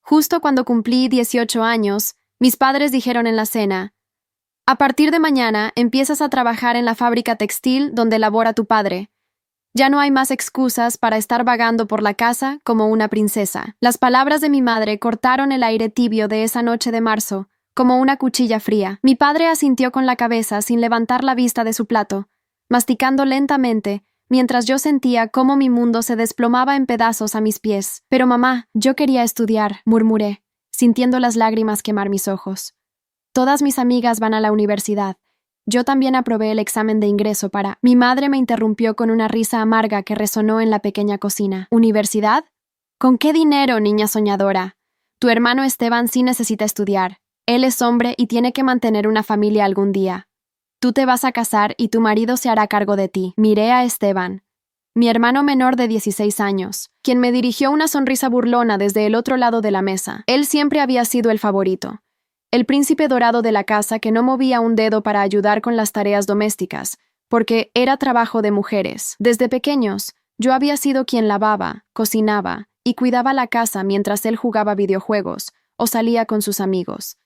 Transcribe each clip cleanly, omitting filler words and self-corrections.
Justo cuando cumplí 18 años, mis padres dijeron en la cena: a partir de mañana empiezas a trabajar en la fábrica textil donde labora tu padre. Ya no hay más excusas para estar vagando por la casa como una princesa. Las palabras de mi madre cortaron el aire tibio de esa noche de marzo, como una cuchilla fría. Mi padre asintió con la cabeza sin levantar la vista de su plato, masticando lentamente, mientras yo sentía cómo mi mundo se desplomaba en pedazos a mis pies. Pero mamá, yo quería estudiar, murmuré, sintiendo las lágrimas quemar mis ojos. Todas mis amigas van a la universidad. Yo también aprobé el examen de ingreso para... Mi madre me interrumpió con una risa amarga que resonó en la pequeña cocina. ¿Universidad? ¿Con qué dinero, niña soñadora? Tu hermano Esteban sí necesita estudiar. Él es hombre y tiene que mantener una familia algún día. Tú te vas a casar y tu marido se hará cargo de ti. Miré a Esteban, mi hermano menor de 16 años, quien me dirigió una sonrisa burlona desde el otro lado de la mesa. Él siempre había sido el favorito, el príncipe dorado de la casa que no movía un dedo para ayudar con las tareas domésticas, porque era trabajo de mujeres. Desde pequeños, yo había sido quien lavaba, cocinaba y cuidaba la casa mientras él jugaba videojuegos o salía con sus amigos.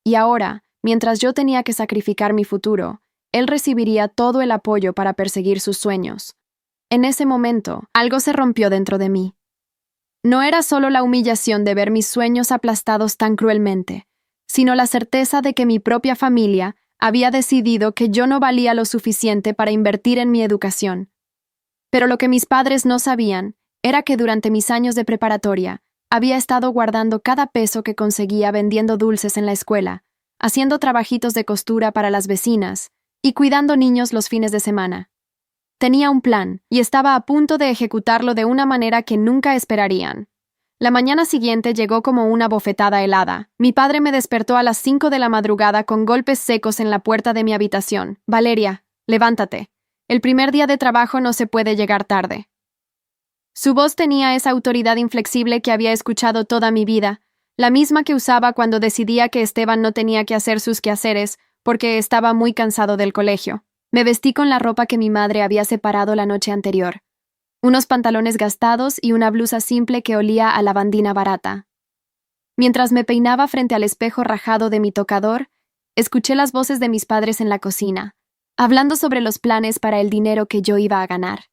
Y ahora, mientras yo tenía que sacrificar mi futuro, él recibiría todo el apoyo para perseguir sus sueños. En ese momento, algo se rompió dentro de mí. No era solo la humillación de ver mis sueños aplastados tan cruelmente, sino la certeza de que mi propia familia había decidido que yo no valía lo suficiente para invertir en mi educación. Pero lo que mis padres no sabían era que durante mis años de preparatoria había estado guardando cada peso que conseguía vendiendo dulces en la escuela, haciendo trabajitos de costura para las vecinas y cuidando niños los fines de semana. Tenía un plan y estaba a punto de ejecutarlo de una manera que nunca esperarían. La mañana siguiente llegó como una bofetada helada. Mi padre me despertó a las 5 de la madrugada con golpes secos en la puerta de mi habitación. Valeria, levántate. El primer día de trabajo no se puede llegar tarde. Su voz tenía esa autoridad inflexible que había escuchado toda mi vida, la misma que usaba cuando decidía que Esteban no tenía que hacer sus quehaceres porque estaba muy cansado del colegio. Me vestí con la ropa que mi madre había separado la noche anterior. Unos pantalones gastados y una blusa simple que olía a lavandina barata. Mientras me peinaba frente al espejo rajado de mi tocador, escuché las voces de mis padres en la cocina, hablando sobre los planes para el dinero que yo iba a ganar.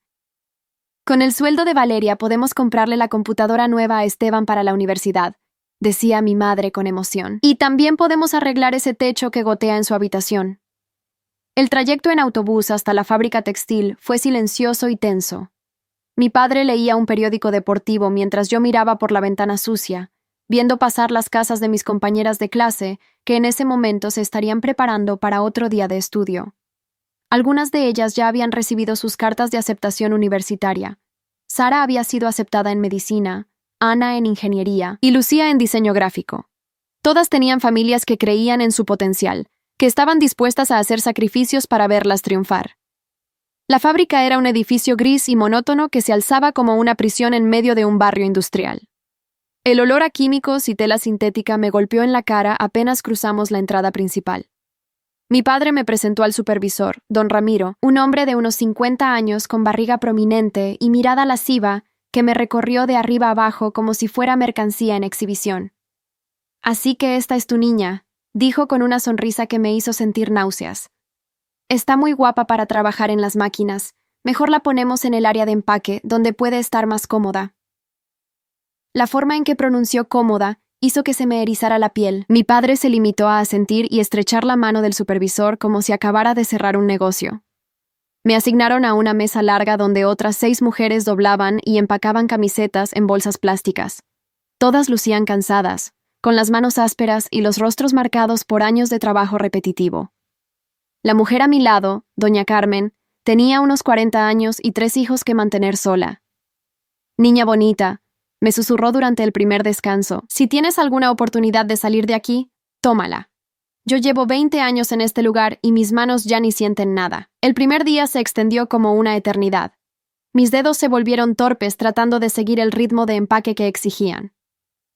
Con el sueldo de Valeria podemos comprarle la computadora nueva a Esteban para la universidad, decía mi madre con emoción. Y también podemos arreglar ese techo que gotea en su habitación. El trayecto en autobús hasta la fábrica textil fue silencioso y tenso. Mi padre leía un periódico deportivo mientras yo miraba por la ventana sucia, viendo pasar las casas de mis compañeras de clase que en ese momento se estarían preparando para otro día de estudio. Algunas de ellas ya habían recibido sus cartas de aceptación universitaria. Sara había sido aceptada en medicina, Ana en ingeniería y Lucía en diseño gráfico. Todas tenían familias que creían en su potencial, que estaban dispuestas a hacer sacrificios para verlas triunfar. La fábrica era un edificio gris y monótono que se alzaba como una prisión en medio de un barrio industrial. El olor a químicos y tela sintética me golpeó en la cara apenas cruzamos la entrada principal. Mi padre me presentó al supervisor, don Ramiro, un hombre de unos 50 años con barriga prominente y mirada lasciva que me recorrió de arriba abajo como si fuera mercancía en exhibición. «Así que esta es tu niña», dijo con una sonrisa que me hizo sentir náuseas. «Está muy guapa para trabajar en las máquinas. Mejor la ponemos en el área de empaque, donde puede estar más cómoda». La forma en que pronunció cómoda hizo que se me erizara la piel. Mi padre se limitó a asentir y estrechar la mano del supervisor como si acabara de cerrar un negocio. Me asignaron a una mesa larga donde otras 6 mujeres doblaban y empacaban camisetas en bolsas plásticas. Todas lucían cansadas, con las manos ásperas y los rostros marcados por años de trabajo repetitivo. La mujer a mi lado, doña Carmen, tenía unos 40 años y 3 hijos que mantener sola. «Niña bonita», me susurró durante el primer descanso, «si tienes alguna oportunidad de salir de aquí, tómala. Yo llevo 20 años en este lugar y mis manos ya ni sienten nada». El primer día se extendió como una eternidad. Mis dedos se volvieron torpes tratando de seguir el ritmo de empaque que exigían.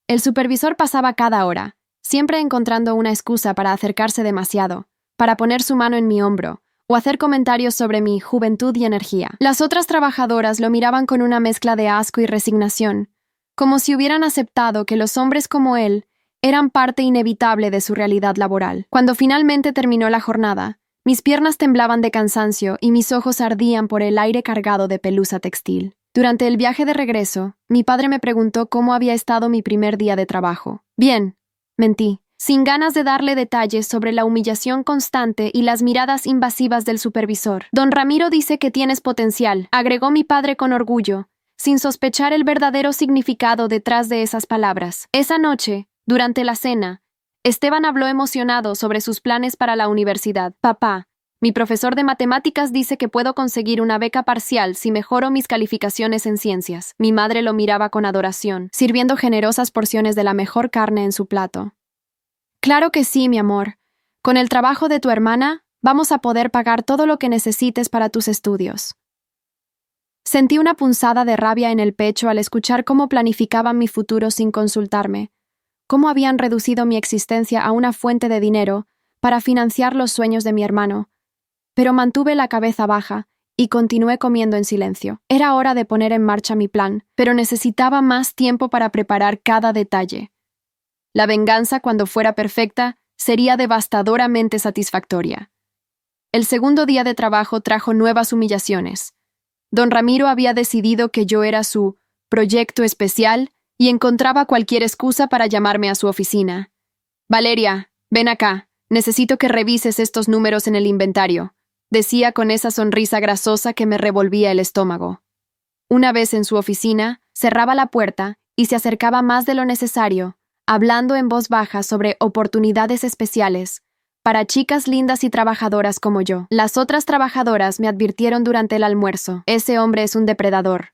El supervisor pasaba cada hora, siempre encontrando una excusa para acercarse demasiado, para poner su mano en mi hombro, o hacer comentarios sobre mi juventud y energía. Las otras trabajadoras lo miraban con una mezcla de asco y resignación, como si hubieran aceptado que los hombres como él eran parte inevitable de su realidad laboral. Cuando finalmente terminó la jornada, mis piernas temblaban de cansancio y mis ojos ardían por el aire cargado de pelusa textil. Durante el viaje de regreso, mi padre me preguntó cómo había estado mi primer día de trabajo. Bien, mentí, sin ganas de darle detalles sobre la humillación constante y las miradas invasivas del supervisor. Don Ramiro dice que tienes potencial, agregó mi padre con orgullo, sin sospechar el verdadero significado detrás de esas palabras. Esa noche, durante la cena, Esteban habló emocionado sobre sus planes para la universidad. Papá, mi profesor de matemáticas dice que puedo conseguir una beca parcial si mejoro mis calificaciones en ciencias. Mi madre lo miraba con adoración, sirviendo generosas porciones de la mejor carne en su plato. Claro que sí, mi amor. Con el trabajo de tu hermana, vamos a poder pagar todo lo que necesites para tus estudios. Sentí una punzada de rabia en el pecho al escuchar cómo planificaban mi futuro sin consultarme, cómo habían reducido mi existencia a una fuente de dinero para financiar los sueños de mi hermano. Pero mantuve la cabeza baja y continué comiendo en silencio. Era hora de poner en marcha mi plan, pero necesitaba más tiempo para preparar cada detalle. La venganza, cuando fuera perfecta, sería devastadoramente satisfactoria. El segundo día de trabajo trajo nuevas humillaciones. Don Ramiro había decidido que yo era su proyecto especial y encontraba cualquier excusa para llamarme a su oficina. Valeria, ven acá, necesito que revises estos números en el inventario, decía con esa sonrisa grasosa que me revolvía el estómago. Una vez en su oficina, cerraba la puerta y se acercaba más de lo necesario, hablando en voz baja sobre oportunidades especiales para chicas lindas y trabajadoras como yo. Las otras trabajadoras me advirtieron durante el almuerzo. Ese hombre es un depredador,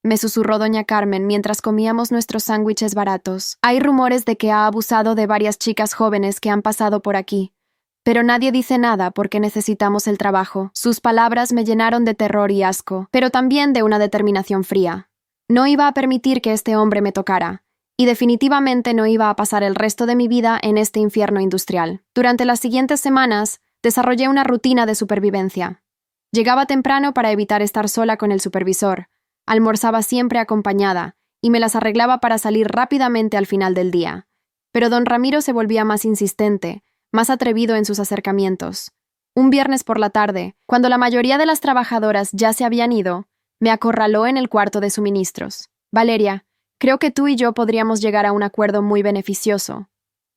me susurró doña Carmen mientras comíamos nuestros sándwiches baratos. Hay rumores de que ha abusado de varias chicas jóvenes que han pasado por aquí, pero nadie dice nada porque necesitamos el trabajo. Sus palabras me llenaron de terror y asco, pero también de una determinación fría. No iba a permitir que este hombre me tocara, y definitivamente no iba a pasar el resto de mi vida en este infierno industrial. Durante las siguientes semanas, desarrollé una rutina de supervivencia. Llegaba temprano para evitar estar sola con el supervisor, almorzaba siempre acompañada, y me las arreglaba para salir rápidamente al final del día. Pero don Ramiro se volvía más insistente, más atrevido en sus acercamientos. Un viernes por la tarde, cuando la mayoría de las trabajadoras ya se habían ido, me acorraló en el cuarto de suministros. Valeria, creo que tú y yo podríamos llegar a un acuerdo muy beneficioso,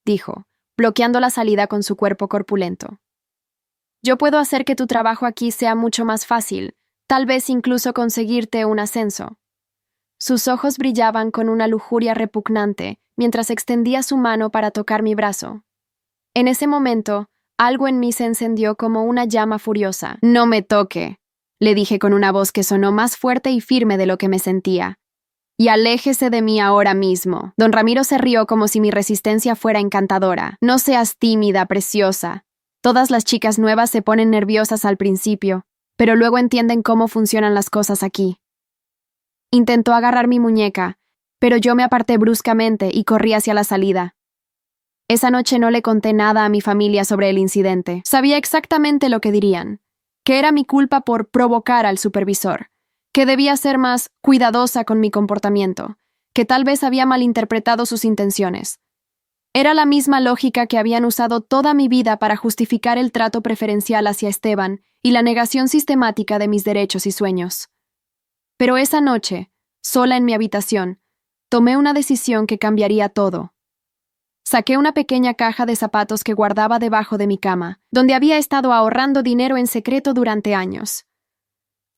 dijo, bloqueando la salida con su cuerpo corpulento. Yo puedo hacer que tu trabajo aquí sea mucho más fácil, tal vez incluso conseguirte un ascenso. Sus ojos brillaban con una lujuria repugnante mientras extendía su mano para tocar mi brazo. En ese momento, algo en mí se encendió como una llama furiosa. «No me toque», le dije con una voz que sonó más fuerte y firme de lo que me sentía. «Y aléjese de mí ahora mismo». Don Ramiro se rió como si mi resistencia fuera encantadora. «No seas tímida, preciosa. Todas las chicas nuevas se ponen nerviosas al principio, pero luego entienden cómo funcionan las cosas aquí». Intentó agarrar mi muñeca, pero yo me aparté bruscamente y corrí hacia la salida. Esa noche no le conté nada a mi familia sobre el incidente. Sabía exactamente lo que dirían, que era mi culpa por provocar al supervisor, que debía ser más cuidadosa con mi comportamiento, que tal vez había malinterpretado sus intenciones. Era la misma lógica que habían usado toda mi vida para justificar el trato preferencial hacia Esteban y la negación sistemática de mis derechos y sueños. Pero esa noche, sola en mi habitación, tomé una decisión que cambiaría todo. Saqué una pequeña caja de zapatos que guardaba debajo de mi cama, donde había estado ahorrando dinero en secreto durante años.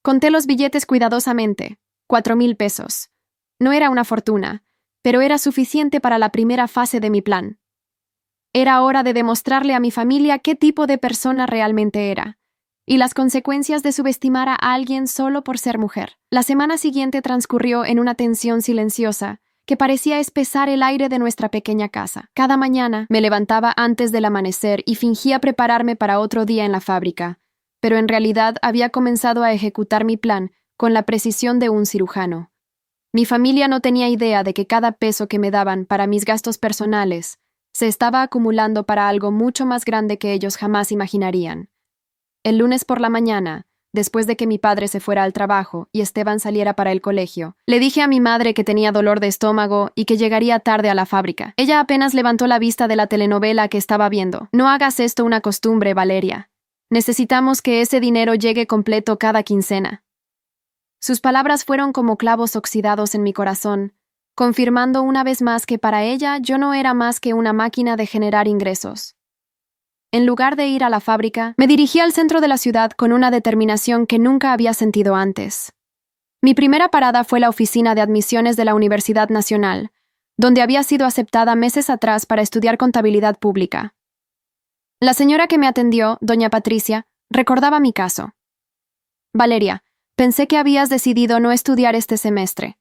Conté los billetes cuidadosamente, 4,000 pesos. No era una fortuna, pero era suficiente para la primera fase de mi plan. Era hora de demostrarle a mi familia qué tipo de persona realmente era, y las consecuencias de subestimar a alguien solo por ser mujer. La semana siguiente transcurrió en una tensión silenciosa que parecía espesar el aire de nuestra pequeña casa. Cada mañana me levantaba antes del amanecer y fingía prepararme para otro día en la fábrica, pero en realidad había comenzado a ejecutar mi plan con la precisión de un cirujano. Mi familia no tenía idea de que cada peso que me daban para mis gastos personales se estaba acumulando para algo mucho más grande que ellos jamás imaginarían. El lunes por la mañana, después de que mi padre se fuera al trabajo y Esteban saliera para el colegio. Le dije a mi madre que tenía dolor de estómago y que llegaría tarde a la fábrica. Ella apenas levantó la vista de la telenovela que estaba viendo. No hagas esto una costumbre, Valeria. Necesitamos que ese dinero llegue completo cada quincena. Sus palabras fueron como clavos oxidados en mi corazón, confirmando una vez más que para ella yo no era más que una máquina de generar ingresos. En lugar de ir a la fábrica, me dirigí al centro de la ciudad con una determinación que nunca había sentido antes. Mi primera parada fue la oficina de admisiones de la Universidad Nacional, donde había sido aceptada meses atrás para estudiar contabilidad pública. La señora que me atendió, doña Patricia, recordaba mi caso. Valeria, pensé que habías decidido no estudiar este semestre.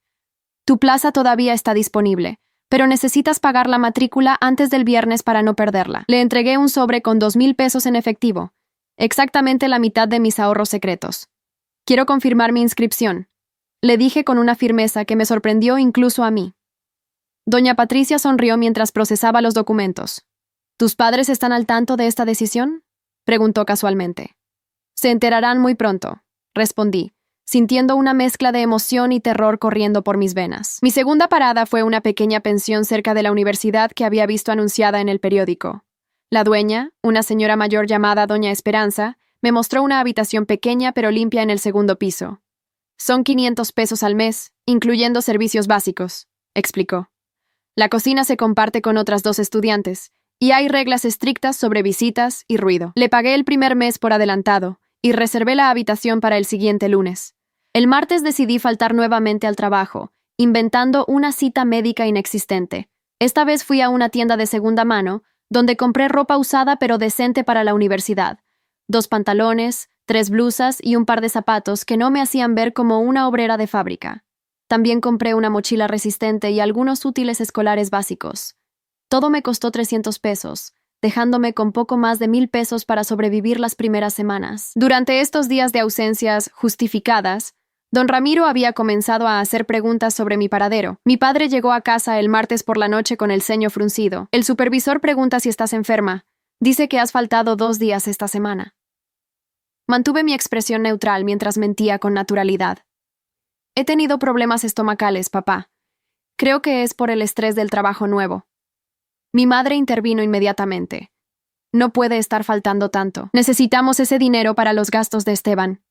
Tu plaza todavía está disponible, pero necesitas pagar la matrícula antes del viernes para no perderla. Le entregué un sobre con 2,000 pesos en efectivo, exactamente la mitad de mis ahorros secretos. Quiero confirmar mi inscripción, le dije con una firmeza que me sorprendió incluso a mí. Doña Patricia sonrió mientras procesaba los documentos. ¿Tus padres están al tanto de esta decisión?, preguntó casualmente. Se enterarán muy pronto, respondí, sintiendo una mezcla de emoción y terror corriendo por mis venas. Mi segunda parada fue una pequeña pensión cerca de la universidad que había visto anunciada en el periódico. La dueña, una señora mayor llamada Doña Esperanza, me mostró una habitación pequeña pero limpia en el segundo piso. Son 500 pesos al mes, incluyendo servicios básicos, explicó. La cocina se comparte con otras 2 estudiantes, y hay reglas estrictas sobre visitas y ruido. Le pagué el primer mes por adelantado, y reservé la habitación para el siguiente lunes. El martes decidí faltar nuevamente al trabajo, inventando una cita médica inexistente. Esta vez fui a una tienda de segunda mano, donde compré ropa usada pero decente para la universidad. 2 pantalones, 3 blusas y un par de zapatos que no me hacían ver como una obrera de fábrica. También compré una mochila resistente y algunos útiles escolares básicos. Todo me costó 300 pesos, dejándome con poco más de 1,000 pesos para sobrevivir las primeras semanas. Durante estos días de ausencias justificadas, don Ramiro había comenzado a hacer preguntas sobre mi paradero. Mi padre llegó a casa el martes por la noche con el ceño fruncido. El supervisor pregunta si estás enferma. Dice que has faltado 2 días esta semana. Mantuve mi expresión neutral mientras mentía con naturalidad. He tenido problemas estomacales, papá. Creo que es por el estrés del trabajo nuevo. Mi madre intervino inmediatamente. No puede estar faltando tanto. Necesitamos ese dinero para los gastos de Esteban.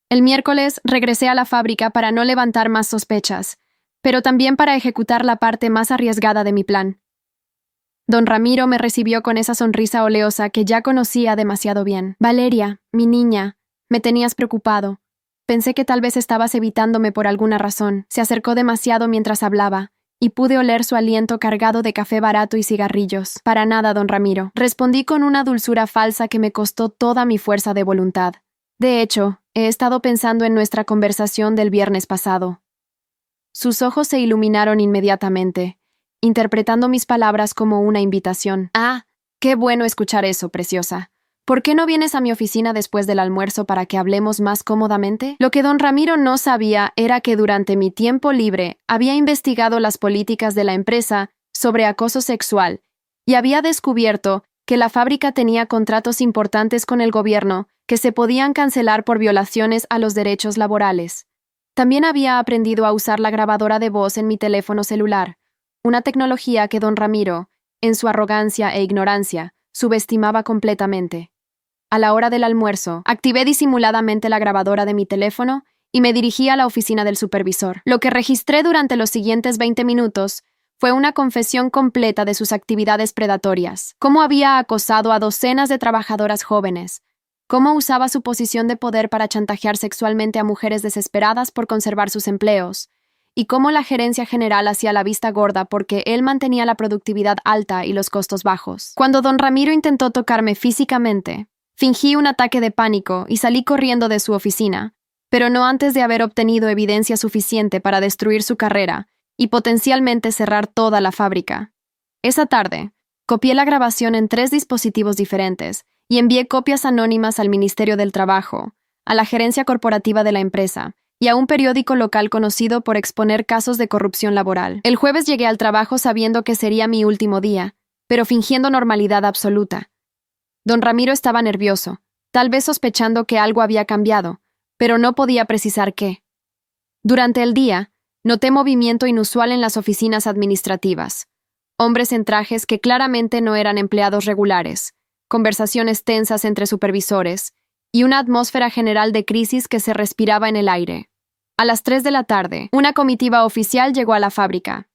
El miércoles regresé a la fábrica para no levantar más sospechas, pero también para ejecutar la parte más arriesgada de mi plan. Don Ramiro me recibió con esa sonrisa oleosa que ya conocía demasiado bien. Valeria, mi niña, me tenías preocupado. Pensé que tal vez estabas evitándome por alguna razón. Se acercó demasiado mientras hablaba, y pude oler su aliento cargado de café barato y cigarrillos. Para nada, don Ramiro. Respondí con una dulzura falsa que me costó toda mi fuerza de voluntad. De hecho, he estado pensando en nuestra conversación del viernes pasado. Sus ojos se iluminaron inmediatamente, interpretando mis palabras como una invitación. Ah, qué bueno escuchar eso, preciosa. ¿Por qué no vienes a mi oficina después del almuerzo para que hablemos más cómodamente? Lo que don Ramiro no sabía era que durante mi tiempo libre había investigado las políticas de la empresa sobre acoso sexual y había descubierto que la fábrica tenía contratos importantes con el gobierno que se podían cancelar por violaciones a los derechos laborales. También había aprendido a usar la grabadora de voz en mi teléfono celular, una tecnología que don Ramiro, en su arrogancia e ignorancia, subestimaba completamente. A la hora del almuerzo, activé disimuladamente la grabadora de mi teléfono y me dirigí a la oficina del supervisor. Lo que registré durante los siguientes 20 minutos fue una confesión completa de sus actividades predatorias, cómo había acosado a docenas de trabajadoras jóvenes, cómo usaba su posición de poder para chantajear sexualmente a mujeres desesperadas por conservar sus empleos, y cómo la gerencia general hacía la vista gorda porque él mantenía la productividad alta y los costos bajos. Cuando don Ramiro intentó tocarme físicamente, fingí un ataque de pánico y salí corriendo de su oficina, pero no antes de haber obtenido evidencia suficiente para destruir su carrera y potencialmente cerrar toda la fábrica. Esa tarde, copié la grabación en 3 dispositivos diferentes y envié copias anónimas al Ministerio del Trabajo, a la gerencia corporativa de la empresa y a un periódico local conocido por exponer casos de corrupción laboral. El jueves llegué al trabajo sabiendo que sería mi último día, pero fingiendo normalidad absoluta. Don Ramiro estaba nervioso, tal vez sospechando que algo había cambiado, pero no podía precisar qué. Durante el día, noté movimiento inusual en las oficinas administrativas. Hombres en trajes que claramente no eran empleados regulares, conversaciones tensas entre supervisores y una atmósfera general de crisis que se respiraba en el aire. A las 3 de la tarde, una comitiva oficial llegó a la fábrica.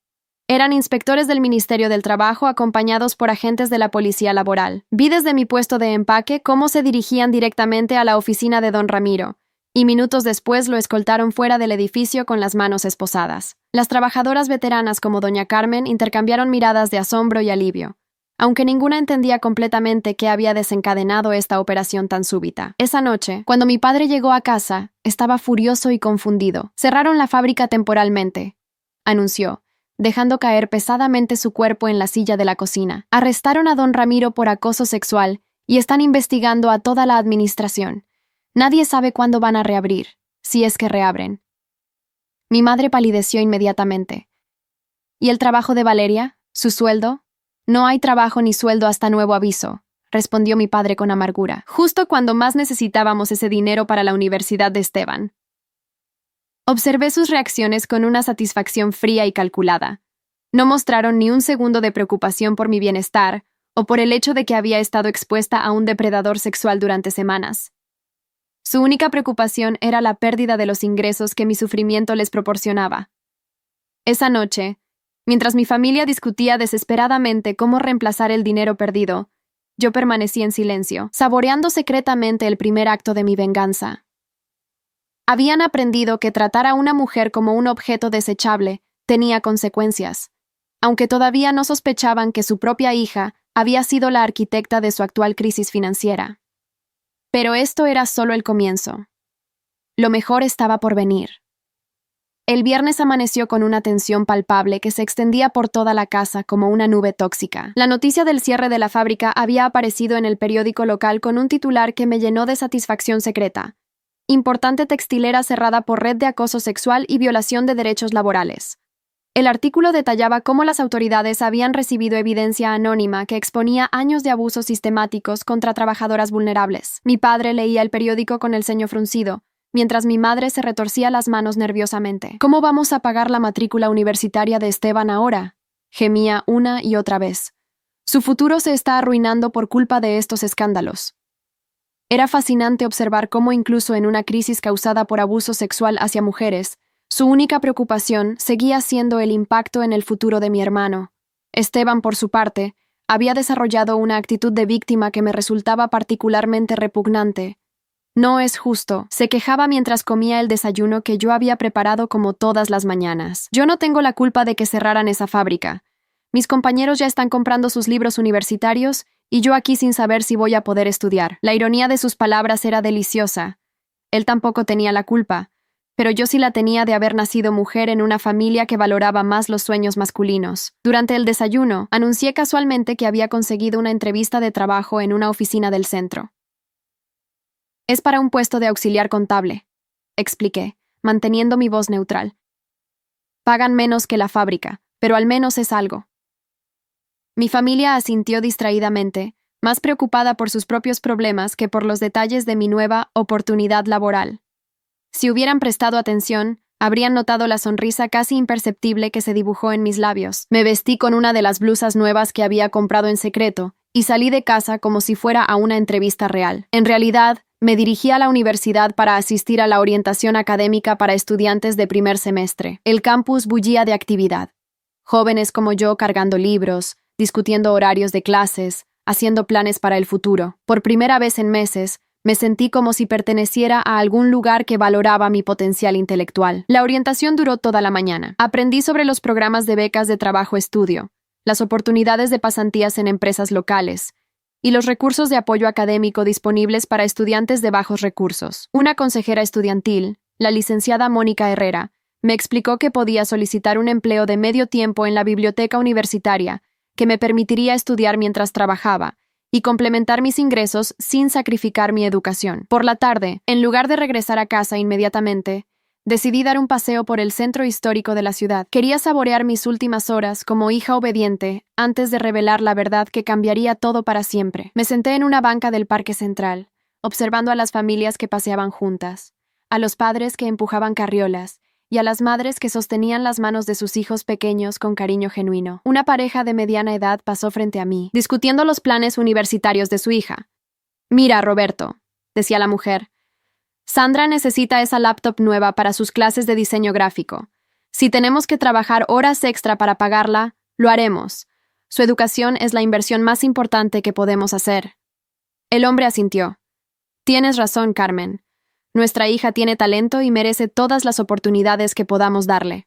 Eran inspectores del Ministerio del Trabajo acompañados por agentes de la Policía Laboral. Vi desde mi puesto de empaque cómo se dirigían directamente a la oficina de don Ramiro, y minutos después lo escoltaron fuera del edificio con las manos esposadas. Las trabajadoras veteranas como doña Carmen intercambiaron miradas de asombro y alivio, aunque ninguna entendía completamente qué había desencadenado esta operación tan súbita. Esa noche, cuando mi padre llegó a casa, estaba furioso y confundido. Cerraron la fábrica temporalmente, anunció, dejando caer pesadamente su cuerpo en la silla de la cocina. Arrestaron a don Ramiro por acoso sexual y están investigando a toda la administración. Nadie sabe cuándo van a reabrir, si es que reabren. Mi madre palideció inmediatamente. ¿Y el trabajo de Valeria? ¿Su sueldo? No hay trabajo ni sueldo hasta nuevo aviso, respondió mi padre con amargura, justo cuando más necesitábamos ese dinero para la universidad de Esteban. Observé sus reacciones con una satisfacción fría y calculada. No mostraron ni un segundo de preocupación por mi bienestar o por el hecho de que había estado expuesta a un depredador sexual durante semanas. Su única preocupación era la pérdida de los ingresos que mi sufrimiento les proporcionaba. Esa noche, mientras mi familia discutía desesperadamente cómo reemplazar el dinero perdido, yo permanecí en silencio, saboreando secretamente el primer acto de mi venganza. Habían aprendido que tratar a una mujer como un objeto desechable tenía consecuencias, aunque todavía no sospechaban que su propia hija había sido la arquitecta de su actual crisis financiera. Pero esto era solo el comienzo. Lo mejor estaba por venir. El viernes amaneció con una tensión palpable que se extendía por toda la casa como una nube tóxica. La noticia del cierre de la fábrica había aparecido en el periódico local con un titular que me llenó de satisfacción secreta. Importante textilera cerrada por red de acoso sexual y violación de derechos laborales. El artículo detallaba cómo las autoridades habían recibido evidencia anónima que exponía años de abusos sistemáticos contra trabajadoras vulnerables. Mi padre leía el periódico con el ceño fruncido, mientras mi madre se retorcía las manos nerviosamente. ¿Cómo vamos a pagar la matrícula universitaria de Esteban ahora?, gemía una y otra vez. Su futuro se está arruinando por culpa de estos escándalos. Era fascinante observar cómo incluso en una crisis causada por abuso sexual hacia mujeres, su única preocupación seguía siendo el impacto en el futuro de mi hermano. Esteban, por su parte, había desarrollado una actitud de víctima que me resultaba particularmente repugnante. No es justo, se quejaba mientras comía el desayuno que yo había preparado como todas las mañanas. Yo no tengo la culpa de que cerraran esa fábrica. Mis compañeros ya están comprando sus libros universitarios y yo aquí sin saber si voy a poder estudiar. La ironía de sus palabras era deliciosa. Él tampoco tenía la culpa, pero yo sí la tenía de haber nacido mujer en una familia que valoraba más los sueños masculinos. Durante el desayuno, anuncié casualmente que había conseguido una entrevista de trabajo en una oficina del centro. Es para un puesto de auxiliar contable, expliqué, manteniendo mi voz neutral. Pagan menos que la fábrica, pero al menos es algo. Mi familia asintió distraídamente, más preocupada por sus propios problemas que por los detalles de mi nueva oportunidad laboral. Si hubieran prestado atención, habrían notado la sonrisa casi imperceptible que se dibujó en mis labios. Me vestí con una de las blusas nuevas que había comprado en secreto y salí de casa como si fuera a una entrevista real. En realidad, me dirigí a la universidad para asistir a la orientación académica para estudiantes de primer semestre. El campus bullía de actividad. Jóvenes como yo cargando libros, discutiendo horarios de clases, haciendo planes para el futuro. Por primera vez en meses, me sentí como si perteneciera a algún lugar que valoraba mi potencial intelectual. La orientación duró toda la mañana. Aprendí sobre los programas de becas de trabajo-estudio, las oportunidades de pasantías en empresas locales y los recursos de apoyo académico disponibles para estudiantes de bajos recursos. Una consejera estudiantil, la licenciada Mónica Herrera, me explicó que podía solicitar un empleo de medio tiempo en la biblioteca universitaria que me permitiría estudiar mientras trabajaba y complementar mis ingresos sin sacrificar mi educación. Por la tarde, en lugar de regresar a casa inmediatamente, decidí dar un paseo por el centro histórico de la ciudad. Quería saborear mis últimas horas como hija obediente antes de revelar la verdad que cambiaría todo para siempre. Me senté en una banca del Parque Central, observando a las familias que paseaban juntas, a los padres que empujaban carriolas y a las madres que sostenían las manos de sus hijos pequeños con cariño genuino. Una pareja de mediana edad pasó frente a mí, discutiendo los planes universitarios de su hija. «Mira, Roberto», decía la mujer, «Sandra necesita esa laptop nueva para sus clases de diseño gráfico. Si tenemos que trabajar horas extra para pagarla, lo haremos. Su educación es la inversión más importante que podemos hacer». El hombre asintió. «Tienes razón, Carmen. Nuestra hija tiene talento y merece todas las oportunidades que podamos darle».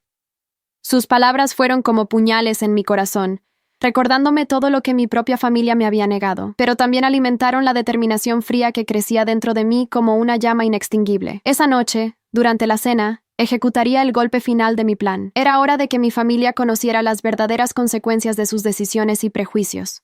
Sus palabras fueron como puñales en mi corazón, recordándome todo lo que mi propia familia me había negado, pero también alimentaron la determinación fría que crecía dentro de mí como una llama inextinguible. Esa noche, durante la cena, ejecutaría el golpe final de mi plan. Era hora de que mi familia conociera las verdaderas consecuencias de sus decisiones y prejuicios.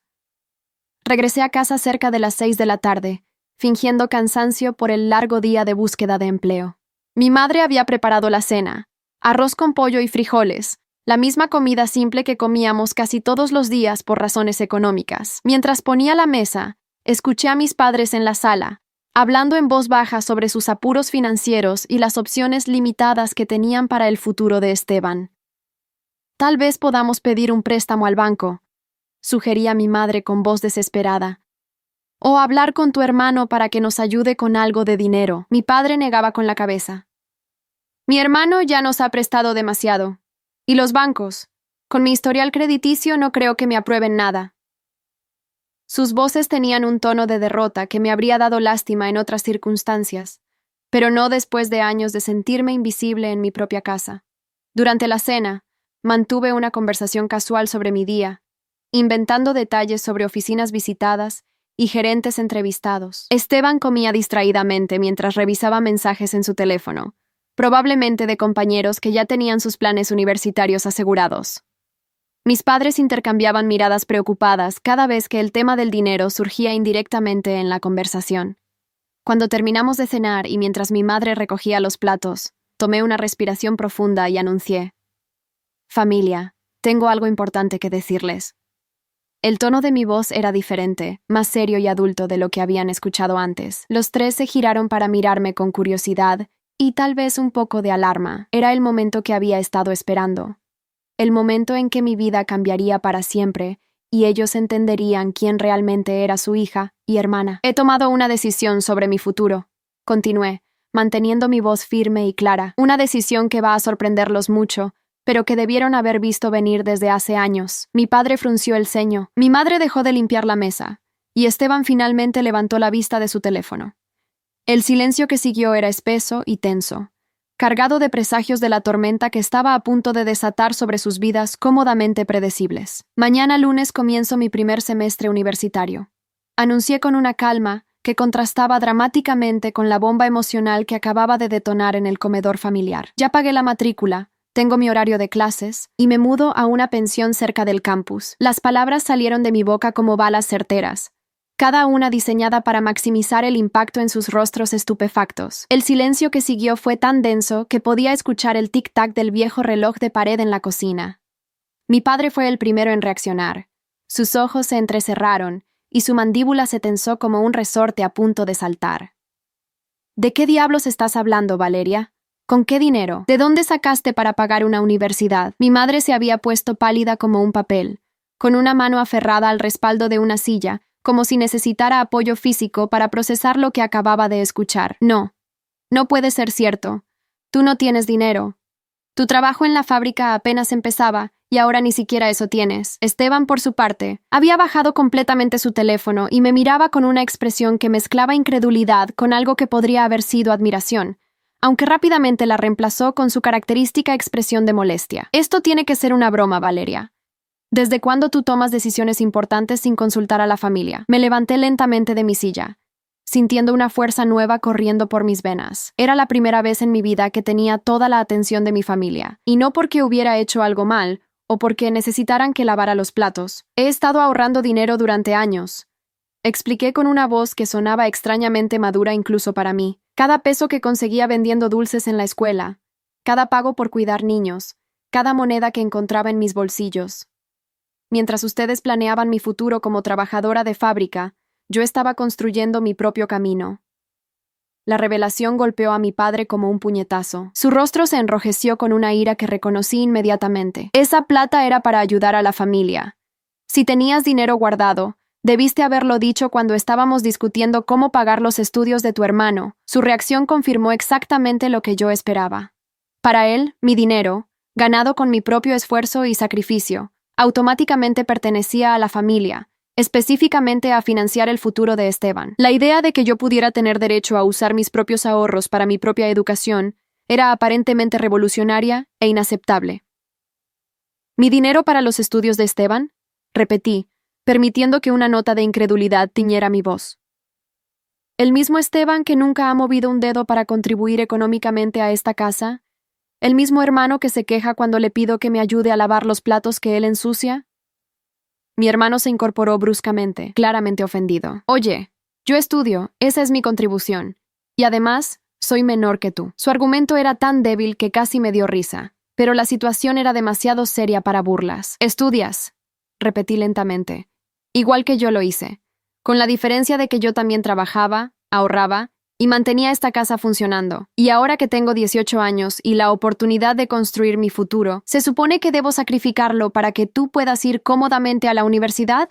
Regresé a casa cerca de las 6 de la tarde, fingiendo cansancio por el largo día de búsqueda de empleo. Mi madre había preparado la cena: arroz con pollo y frijoles, la misma comida simple que comíamos casi todos los días por razones económicas. Mientras ponía la mesa, escuché a mis padres en la sala, hablando en voz baja sobre sus apuros financieros y las opciones limitadas que tenían para el futuro de Esteban. «Tal vez podamos pedir un préstamo al banco», sugería mi madre con voz desesperada. «O hablar con tu hermano para que nos ayude con algo de dinero». Mi padre negaba con la cabeza. «Mi hermano ya nos ha prestado demasiado. ¿Y los bancos? Con mi historial crediticio no creo que me aprueben nada». Sus voces tenían un tono de derrota que me habría dado lástima en otras circunstancias, pero no después de años de sentirme invisible en mi propia casa. Durante la cena, mantuve una conversación casual sobre mi día, inventando detalles sobre oficinas visitadas y gerentes entrevistados. Esteban comía distraídamente mientras revisaba mensajes en su teléfono, probablemente de compañeros que ya tenían sus planes universitarios asegurados. Mis padres intercambiaban miradas preocupadas cada vez que el tema del dinero surgía indirectamente en la conversación. Cuando terminamos de cenar y mientras mi madre recogía los platos, tomé una respiración profunda y anuncié: «Familia, tengo algo importante que decirles». El tono de mi voz era diferente, más serio y adulto de lo que habían escuchado antes. Los tres se giraron para mirarme con curiosidad y tal vez un poco de alarma. Era el momento que había estado esperando. El momento en que mi vida cambiaría para siempre y ellos entenderían quién realmente era su hija y hermana. «He tomado una decisión sobre mi futuro», continué, manteniendo mi voz firme y clara. «Una decisión que va a sorprenderlos mucho, pero que debieron haber visto venir desde hace años». Mi padre frunció el ceño. Mi madre dejó de limpiar la mesa, y Esteban finalmente levantó la vista de su teléfono. El silencio que siguió era espeso y tenso, cargado de presagios de la tormenta que estaba a punto de desatar sobre sus vidas cómodamente predecibles. «Mañana lunes comienzo mi primer semestre universitario», anuncié con una calma que contrastaba dramáticamente con la bomba emocional que acababa de detonar en el comedor familiar. «Ya pagué la matrícula, tengo mi horario de clases y me mudo a una pensión cerca del campus». Las palabras salieron de mi boca como balas certeras, cada una diseñada para maximizar el impacto en sus rostros estupefactos. El silencio que siguió fue tan denso que podía escuchar el tic-tac del viejo reloj de pared en la cocina. Mi padre fue el primero en reaccionar. Sus ojos se entrecerraron y su mandíbula se tensó como un resorte a punto de saltar. «¿De qué diablos estás hablando, Valeria? ¿Con qué dinero? ¿De dónde sacaste para pagar una universidad?» Mi madre se había puesto pálida como un papel, con una mano aferrada al respaldo de una silla, como si necesitara apoyo físico para procesar lo que acababa de escuchar. «No, no puede ser cierto. Tú no tienes dinero. Tu trabajo en la fábrica apenas empezaba y ahora ni siquiera eso tienes». Esteban, por su parte, había bajado completamente su teléfono y me miraba con una expresión que mezclaba incredulidad con algo que podría haber sido admiración, aunque rápidamente la reemplazó con su característica expresión de molestia. «Esto tiene que ser una broma, Valeria. ¿Desde cuándo tú tomas decisiones importantes sin consultar a la familia?» Me levanté lentamente de mi silla, sintiendo una fuerza nueva corriendo por mis venas. Era la primera vez en mi vida que tenía toda la atención de mi familia, y no porque hubiera hecho algo mal o porque necesitaran que lavara los platos. «He estado ahorrando dinero durante años», expliqué con una voz que sonaba extrañamente madura incluso para mí. «Cada peso que conseguía vendiendo dulces en la escuela, cada pago por cuidar niños, cada moneda que encontraba en mis bolsillos. Mientras ustedes planeaban mi futuro como trabajadora de fábrica, yo estaba construyendo mi propio camino. La revelación golpeó a mi padre como un puñetazo. Su rostro se enrojeció con una ira que reconocí inmediatamente. Esa plata era para ayudar a la familia. Si tenías dinero guardado, debiste haberlo dicho cuando estábamos discutiendo cómo pagar los estudios de tu hermano. Su reacción confirmó exactamente lo que yo esperaba. Para él, mi dinero, ganado con mi propio esfuerzo y sacrificio, automáticamente pertenecía a la familia, específicamente a financiar el futuro de Esteban. La idea de que yo pudiera tener derecho a usar mis propios ahorros para mi propia educación era aparentemente revolucionaria e inaceptable. ¿Mi dinero para los estudios de Esteban? Repetí, permitiendo que una nota de incredulidad tiñera mi voz. ¿El mismo Esteban que nunca ha movido un dedo para contribuir económicamente a esta casa? ¿El mismo hermano que se queja cuando le pido que me ayude a lavar los platos que él ensucia? Mi hermano se incorporó bruscamente, claramente ofendido. Oye, yo estudio, esa es mi contribución. Y además, soy menor que tú. Su argumento era tan débil que casi me dio risa, pero la situación era demasiado seria para burlas. Estudias, repetí lentamente, igual que yo lo hice, con la diferencia de que yo también trabajaba, ahorraba y mantenía esta casa funcionando. Y ahora que tengo 18 años y la oportunidad de construir mi futuro, ¿se supone que debo sacrificarlo para que tú puedas ir cómodamente a la universidad?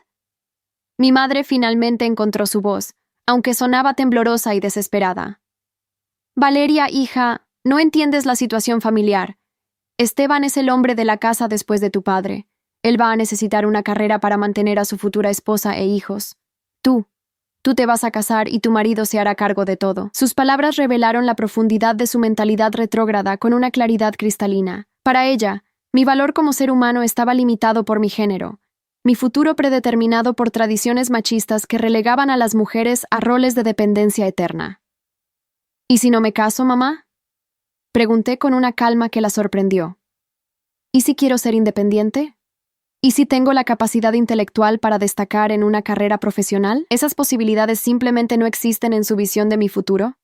Mi madre finalmente encontró su voz, aunque sonaba temblorosa y desesperada. Valeria, hija, no entiendes la situación familiar. Esteban es el hombre de la casa después de tu padre. Él va a necesitar una carrera para mantener a su futura esposa e hijos. Tú te vas a casar y tu marido se hará cargo de todo. Sus palabras revelaron la profundidad de su mentalidad retrógrada con una claridad cristalina. Para ella, mi valor como ser humano estaba limitado por mi género, mi futuro predeterminado por tradiciones machistas que relegaban a las mujeres a roles de dependencia eterna. ¿Y si no me caso, mamá? Pregunté con una calma que la sorprendió. ¿Y si quiero ser independiente? ¿Y si tengo la capacidad intelectual para destacar en una carrera profesional? ¿Esas posibilidades simplemente no existen en su visión de mi futuro?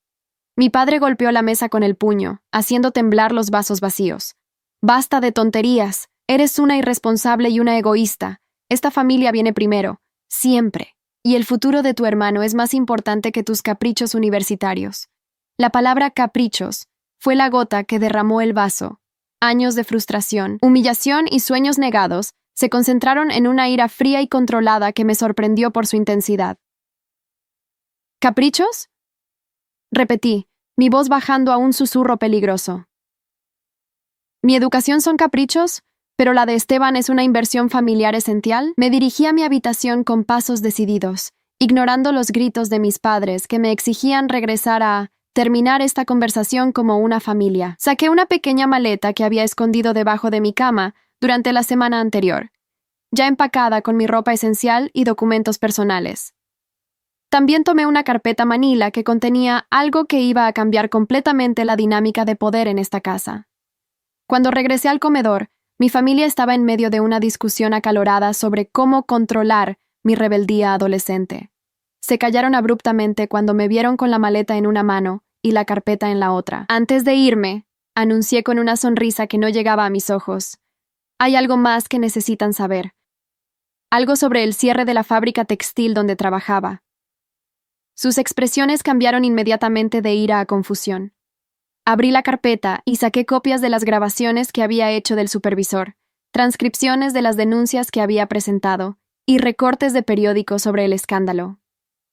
Mi padre golpeó la mesa con el puño, haciendo temblar los vasos vacíos. ¡Basta de tonterías! Eres una irresponsable y una egoísta. Esta familia viene primero, siempre. Y el futuro de tu hermano es más importante que tus caprichos universitarios. La palabra caprichos fue la gota que derramó el vaso. Años de frustración, humillación y sueños negados se concentraron en una ira fría y controlada que me sorprendió por su intensidad. ¿Caprichos? Repetí, mi voz bajando a un susurro peligroso. ¿Mi educación son caprichos, pero la de Esteban es una inversión familiar esencial? Me dirigí a mi habitación con pasos decididos, ignorando los gritos de mis padres que me exigían regresar a terminar esta conversación como una familia. Saqué una pequeña maleta que había escondido debajo de mi cama durante la semana anterior, ya empacada con mi ropa esencial y documentos personales. También tomé una carpeta manila que contenía algo que iba a cambiar completamente la dinámica de poder en esta casa. Cuando regresé al comedor, mi familia estaba en medio de una discusión acalorada sobre cómo controlar mi rebeldía adolescente. Se callaron abruptamente cuando me vieron con la maleta en una mano y la carpeta en la otra. Antes de irme, anuncié con una sonrisa que no llegaba a mis ojos. Hay algo más que necesitan saber. Algo sobre el cierre de la fábrica textil donde trabajaba. Sus expresiones cambiaron inmediatamente de ira a confusión. Abrí la carpeta y saqué copias de las grabaciones que había hecho del supervisor, transcripciones de las denuncias que había presentado y recortes de periódicos sobre el escándalo.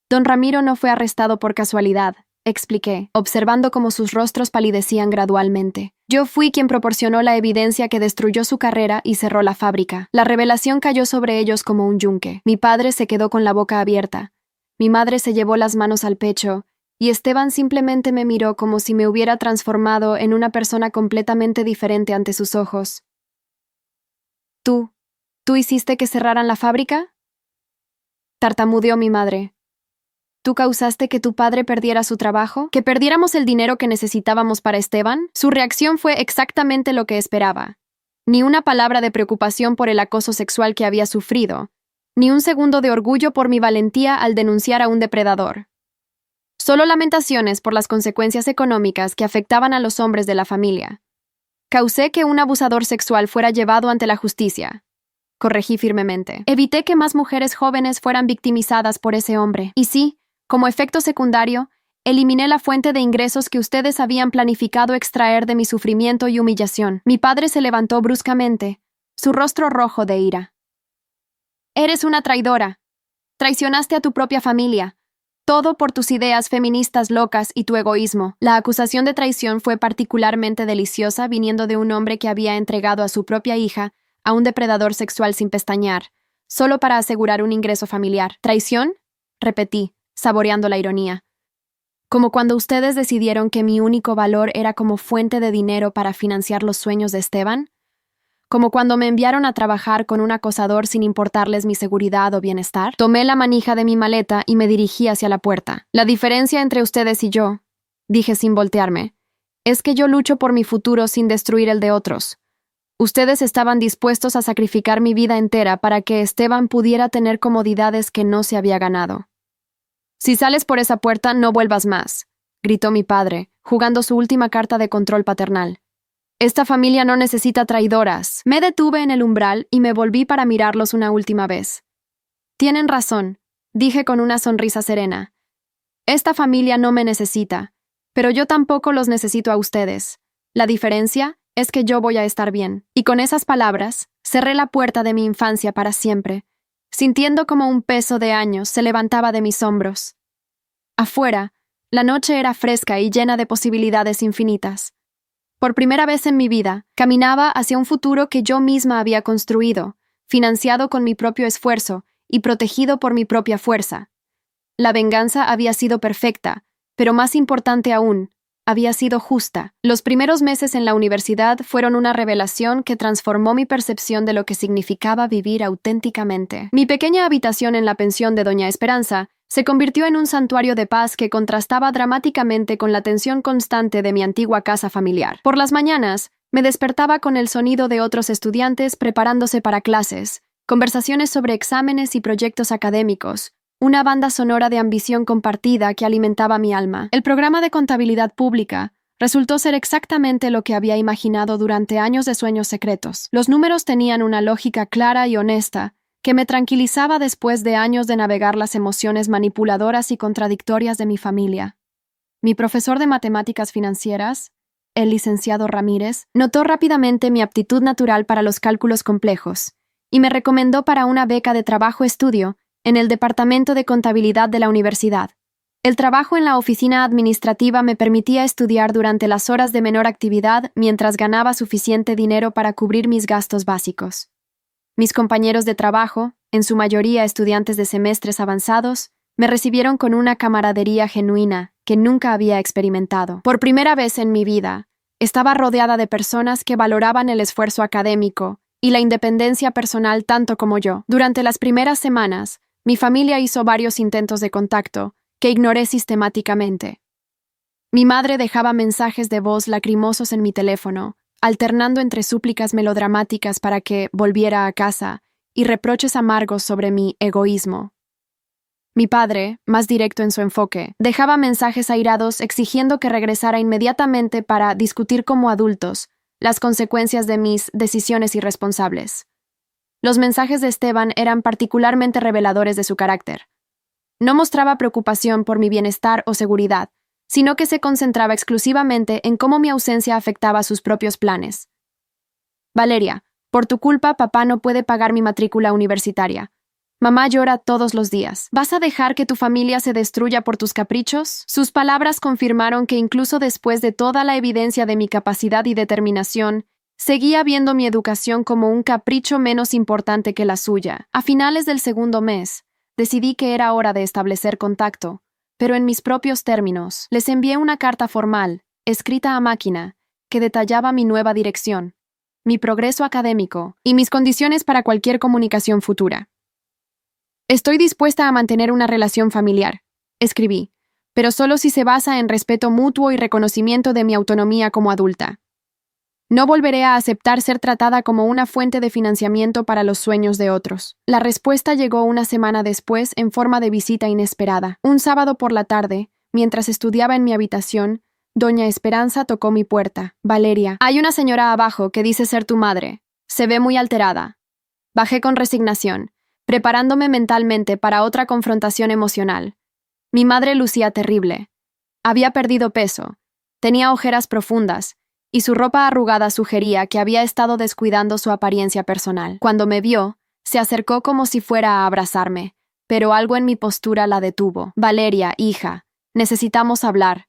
Don Ramiro no fue arrestado por casualidad, expliqué, observando cómo sus rostros palidecían gradualmente. Yo fui quien proporcionó la evidencia que destruyó su carrera y cerró la fábrica. La revelación cayó sobre ellos como un yunque. Mi padre se quedó con la boca abierta. Mi madre se llevó las manos al pecho, y Esteban simplemente me miró como si me hubiera transformado en una persona completamente diferente ante sus ojos. ¿Tú hiciste que cerraran la fábrica? Tartamudeó mi madre. ¿Tú causaste que tu padre perdiera su trabajo? ¿Que perdiéramos el dinero que necesitábamos para Esteban? Su reacción fue exactamente lo que esperaba. Ni una palabra de preocupación por el acoso sexual que había sufrido, ni un segundo de orgullo por mi valentía al denunciar a un depredador. Solo lamentaciones por las consecuencias económicas que afectaban a los hombres de la familia. Causé que un abusador sexual fuera llevado ante la justicia. Corregí firmemente. Evité que más mujeres jóvenes fueran victimizadas por ese hombre. Y sí, como efecto secundario, Eliminé la fuente de ingresos que ustedes habían planificado extraer de mi sufrimiento y humillación. Mi padre se levantó bruscamente, su rostro rojo de ira. Eres una traidora. Traicionaste a tu propia familia. Todo por tus ideas feministas locas y tu egoísmo. La acusación de traición fue particularmente deliciosa viniendo de un hombre que había entregado a su propia hija a un depredador sexual sin pestañear, solo para asegurar un ingreso familiar. ¿Traición? Repetí, saboreando la ironía. Como cuando ustedes decidieron que mi único valor era como fuente de dinero para financiar los sueños de Esteban. Como cuando me enviaron a trabajar con un acosador sin importarles mi seguridad o bienestar. Tomé la manija de mi maleta y me dirigí hacia la puerta. La diferencia entre ustedes y yo, dije sin voltearme, es que yo lucho por mi futuro sin destruir el de otros. Ustedes estaban dispuestos a sacrificar mi vida entera para que Esteban pudiera tener comodidades que no se había ganado. Si sales por esa puerta, no vuelvas más, gritó mi padre, jugando su última carta de control paternal. Esta familia no necesita traidoras. Me detuve en el umbral y me volví para mirarlos una última vez. Tienen razón, dije con una sonrisa serena. Esta familia no me necesita, pero yo tampoco los necesito a ustedes. La diferencia es que yo voy a estar bien. Y con esas palabras, cerré la puerta de mi infancia para siempre, sintiendo como un peso de años se levantaba de mis hombros. Afuera, la noche era fresca y llena de posibilidades infinitas. Por primera vez en mi vida, caminaba hacia un futuro que yo misma había construido, financiado con mi propio esfuerzo y protegido por mi propia fuerza. La venganza había sido perfecta, pero más importante aún, había sido justa. Los primeros meses en la universidad fueron una revelación que transformó mi percepción de lo que significaba vivir auténticamente. Mi pequeña habitación en la pensión de Doña Esperanza se convirtió en un santuario de paz que contrastaba dramáticamente con la tensión constante de mi antigua casa familiar. Por las mañanas, me despertaba con el sonido de otros estudiantes preparándose para clases, conversaciones sobre exámenes y proyectos académicos, una banda sonora de ambición compartida que alimentaba mi alma. El programa de contabilidad pública resultó ser exactamente lo que había imaginado durante años de sueños secretos. Los números tenían una lógica clara y honesta, que me tranquilizaba después de años de navegar las emociones manipuladoras y contradictorias de mi familia. Mi profesor de matemáticas financieras, el licenciado Ramírez, notó rápidamente mi aptitud natural para los cálculos complejos y me recomendó para una beca de trabajo-estudio en el Departamento de Contabilidad de la universidad. El trabajo en la oficina administrativa me permitía estudiar durante las horas de menor actividad mientras ganaba suficiente dinero para cubrir mis gastos básicos. Mis compañeros de trabajo, en su mayoría estudiantes de semestres avanzados, me recibieron con una camaradería genuina que nunca había experimentado. Por primera vez en mi vida, estaba rodeada de personas que valoraban el esfuerzo académico y la independencia personal tanto como yo. Durante las primeras semanas, mi familia hizo varios intentos de contacto que ignoré sistemáticamente. Mi madre dejaba mensajes de voz lacrimosos en mi teléfono, alternando entre súplicas melodramáticas para que volviera a casa y reproches amargos sobre mi egoísmo. Mi padre, más directo en su enfoque, dejaba mensajes airados exigiendo que regresara inmediatamente para discutir como adultos las consecuencias de mis decisiones irresponsables. Los mensajes de Esteban eran particularmente reveladores de su carácter. No mostraba preocupación por mi bienestar o seguridad, sino que se concentraba exclusivamente en cómo mi ausencia afectaba sus propios planes. Valeria, por tu culpa papá no puede pagar mi matrícula universitaria. Mamá llora todos los días. ¿Vas a dejar que tu familia se destruya por tus caprichos? Sus palabras confirmaron que incluso después de toda la evidencia de mi capacidad y determinación, seguía viendo mi educación como un capricho menos importante que la suya. A finales del segundo mes, decidí que era hora de establecer contacto, pero en mis propios términos. Les envié una carta formal, escrita a máquina, que detallaba mi nueva dirección, mi progreso académico y mis condiciones para cualquier comunicación futura. Estoy dispuesta a mantener una relación familiar, escribí, pero solo si se basa en respeto mutuo y reconocimiento de mi autonomía como adulta. No volveré a aceptar ser tratada como una fuente de financiamiento para los sueños de otros. La respuesta llegó una semana después en forma de visita inesperada. Un sábado por la tarde, mientras estudiaba en mi habitación, Doña Esperanza tocó mi puerta. Valeria, hay una señora abajo que dice ser tu madre. Se ve muy alterada. Bajé con resignación, preparándome mentalmente para otra confrontación emocional. Mi madre lucía terrible. Había perdido peso, tenía ojeras profundas, y su ropa arrugada sugería que había estado descuidando su apariencia personal. Cuando me vio, se acercó como si fuera a abrazarme, pero algo en mi postura la detuvo. Valeria, hija, necesitamos hablar.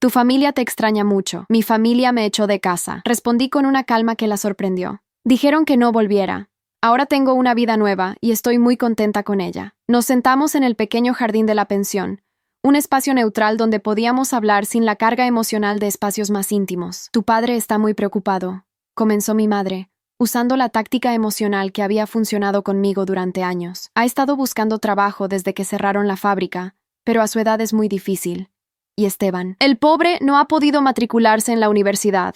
Tu familia te extraña mucho. Mi familia me echó de casa. Respondí con una calma que la sorprendió. Dijeron que no volviera. Ahora tengo una vida nueva y estoy muy contenta con ella. Nos sentamos en el pequeño jardín de la pensión, un espacio neutral donde podíamos hablar sin la carga emocional de espacios más íntimos. Tu padre está muy preocupado, comenzó mi madre, usando la táctica emocional que había funcionado conmigo durante años. Ha estado buscando trabajo desde que cerraron la fábrica, pero a su edad es muy difícil. Y Esteban, el pobre no ha podido matricularse en la universidad.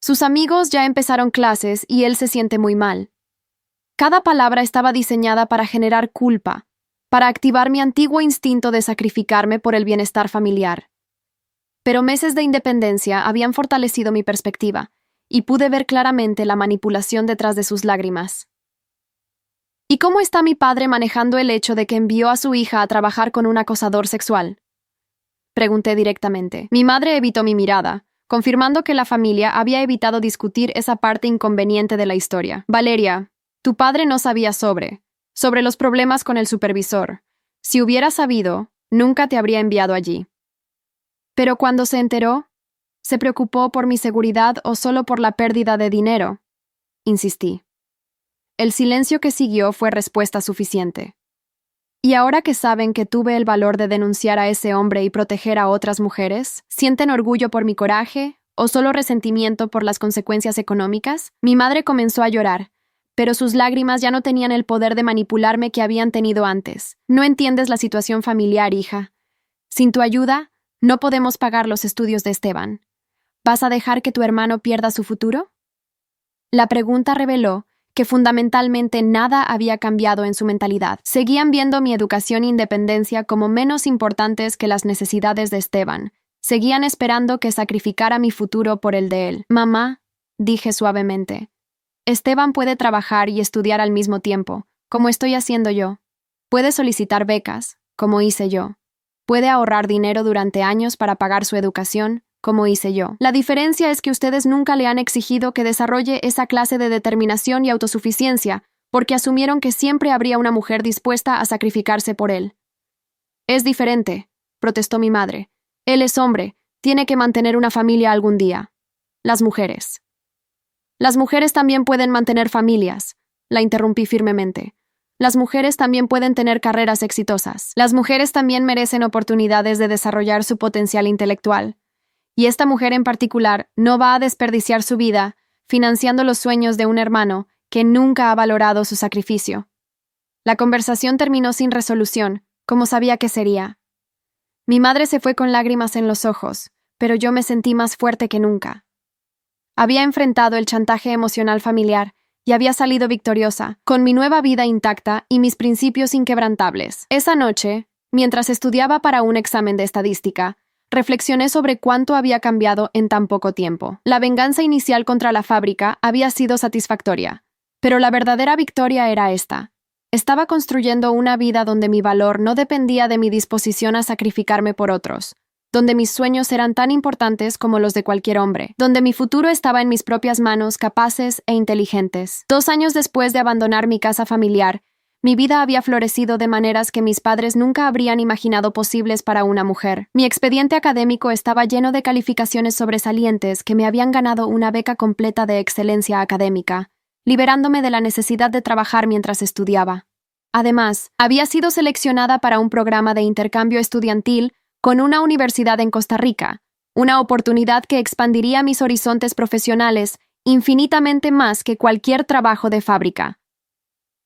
Sus amigos ya empezaron clases y él se siente muy mal. Cada palabra estaba diseñada para generar culpa, para activar mi antiguo instinto de sacrificarme por el bienestar familiar. Pero meses de independencia habían fortalecido mi perspectiva, y pude ver claramente la manipulación detrás de sus lágrimas. ¿Y cómo está mi padre manejando el hecho de que envió a su hija a trabajar con un acosador sexual? Pregunté directamente. Mi madre evitó mi mirada, confirmando que la familia había evitado discutir esa parte inconveniente de la historia. Valeria, tu padre no sabía sobre los problemas con el supervisor. Si hubiera sabido, nunca te habría enviado allí. Pero cuando se enteró, ¿se preocupó por mi seguridad o solo por la pérdida de dinero? Insistí. El silencio que siguió fue respuesta suficiente. ¿Y ahora que saben que tuve el valor de denunciar a ese hombre y proteger a otras mujeres, sienten orgullo por mi coraje o solo resentimiento por las consecuencias económicas? Mi madre comenzó a llorar, pero sus lágrimas ya no tenían el poder de manipularme que habían tenido antes. No entiendes la situación familiar, hija. Sin tu ayuda, no podemos pagar los estudios de Esteban. ¿Vas a dejar que tu hermano pierda su futuro? La pregunta reveló que fundamentalmente nada había cambiado en su mentalidad. Seguían viendo mi educación e independencia como menos importantes que las necesidades de Esteban. Seguían esperando que sacrificara mi futuro por el de él. Mamá, dije suavemente, Esteban puede trabajar y estudiar al mismo tiempo, como estoy haciendo yo. Puede solicitar becas, como hice yo. Puede ahorrar dinero durante años para pagar su educación, como hice yo. La diferencia es que ustedes nunca le han exigido que desarrolle esa clase de determinación y autosuficiencia, porque asumieron que siempre habría una mujer dispuesta a sacrificarse por él. Es diferente, protestó mi madre. Él es hombre, tiene que mantener una familia algún día. Las mujeres también pueden mantener familias, la interrumpí firmemente. Las mujeres también pueden tener carreras exitosas. Las mujeres también merecen oportunidades de desarrollar su potencial intelectual. Y esta mujer en particular no va a desperdiciar su vida financiando los sueños de un hermano que nunca ha valorado su sacrificio. La conversación terminó sin resolución, como sabía que sería. Mi madre se fue con lágrimas en los ojos, pero yo me sentí más fuerte que nunca. Había enfrentado el chantaje emocional familiar y había salido victoriosa, con mi nueva vida intacta y mis principios inquebrantables. Esa noche, mientras estudiaba para un examen de estadística, reflexioné sobre cuánto había cambiado en tan poco tiempo. La venganza inicial contra la fábrica había sido satisfactoria, pero la verdadera victoria era esta. Estaba construyendo una vida donde mi valor no dependía de mi disposición a sacrificarme por otros, donde mis sueños eran tan importantes como los de cualquier hombre, donde mi futuro estaba en mis propias manos, capaces e inteligentes. 2 años después de abandonar mi casa familiar, mi vida había florecido de maneras que mis padres nunca habrían imaginado posibles para una mujer. Mi expediente académico estaba lleno de calificaciones sobresalientes que me habían ganado una beca completa de excelencia académica, liberándome de la necesidad de trabajar mientras estudiaba. Además, había sido seleccionada para un programa de intercambio estudiantil con una universidad en Costa Rica, una oportunidad que expandiría mis horizontes profesionales infinitamente más que cualquier trabajo de fábrica.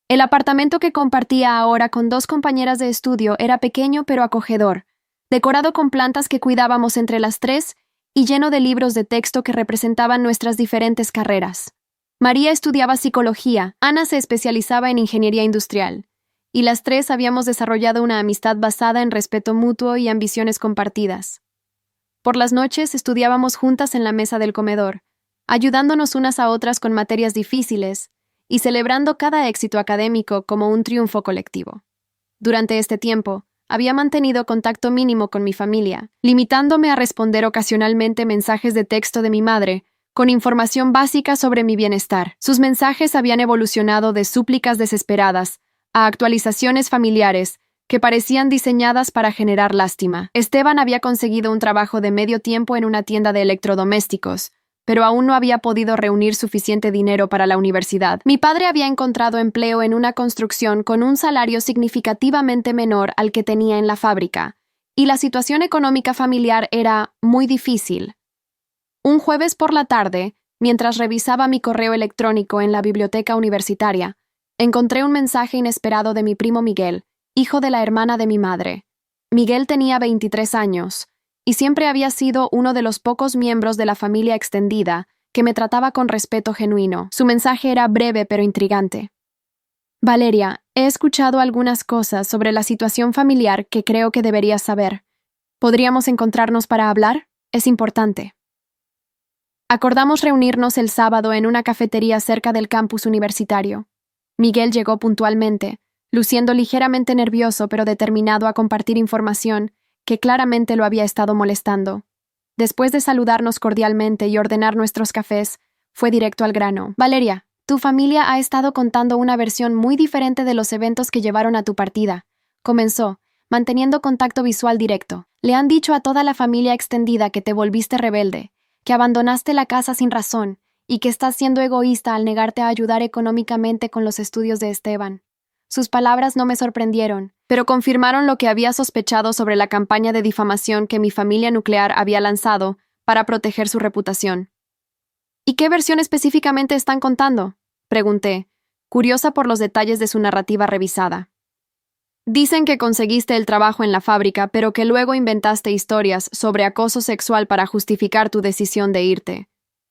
El apartamento que compartía ahora con 2 compañeras de estudio era pequeño pero acogedor, decorado con plantas que cuidábamos entre las 3 y lleno de libros de texto que representaban nuestras diferentes carreras. María estudiaba psicología, Ana se especializaba en ingeniería industrial, y las 3 habíamos desarrollado una amistad basada en respeto mutuo y ambiciones compartidas. Por las noches estudiábamos juntas en la mesa del comedor, ayudándonos unas a otras con materias difíciles y celebrando cada éxito académico como un triunfo colectivo. Durante este tiempo, había mantenido contacto mínimo con mi familia, limitándome a responder ocasionalmente mensajes de texto de mi madre, con información básica sobre mi bienestar. Sus mensajes habían evolucionado de súplicas desesperadas a actualizaciones familiares que parecían diseñadas para generar lástima. Esteban había conseguido un trabajo de medio tiempo en una tienda de electrodomésticos, pero aún no había podido reunir suficiente dinero para la universidad. Mi padre había encontrado empleo en una construcción con un salario significativamente menor al que tenía en la fábrica, y la situación económica familiar era muy difícil. Un jueves por la tarde, mientras revisaba mi correo electrónico en la biblioteca universitaria, encontré un mensaje inesperado de mi primo Miguel, hijo de la hermana de mi madre. Miguel tenía 23 años, y siempre había sido uno de los pocos miembros de la familia extendida que me trataba con respeto genuino. Su mensaje era breve pero intrigante. Valeria, he escuchado algunas cosas sobre la situación familiar que creo que deberías saber. ¿Podríamos encontrarnos para hablar? Es importante. Acordamos reunirnos el sábado en una cafetería cerca del campus universitario. Miguel llegó puntualmente, luciendo ligeramente nervioso pero determinado a compartir información que claramente lo había estado molestando. Después de saludarnos cordialmente y ordenar nuestros cafés, fue directo al grano. Valeria, tu familia ha estado contando una versión muy diferente de los eventos que llevaron a tu partida. Comenzó, manteniendo contacto visual directo. Le han dicho a toda la familia extendida que te volviste rebelde, que abandonaste la casa sin razón y que estás siendo egoísta al negarte a ayudar económicamente con los estudios de Esteban. Sus palabras no me sorprendieron, pero confirmaron lo que había sospechado sobre la campaña de difamación que mi familia nuclear había lanzado para proteger su reputación. ¿Y qué versión específicamente están contando?, pregunté, curiosa por los detalles de su narrativa revisada. Dicen que conseguiste el trabajo en la fábrica, pero que luego inventaste historias sobre acoso sexual para justificar tu decisión de irte,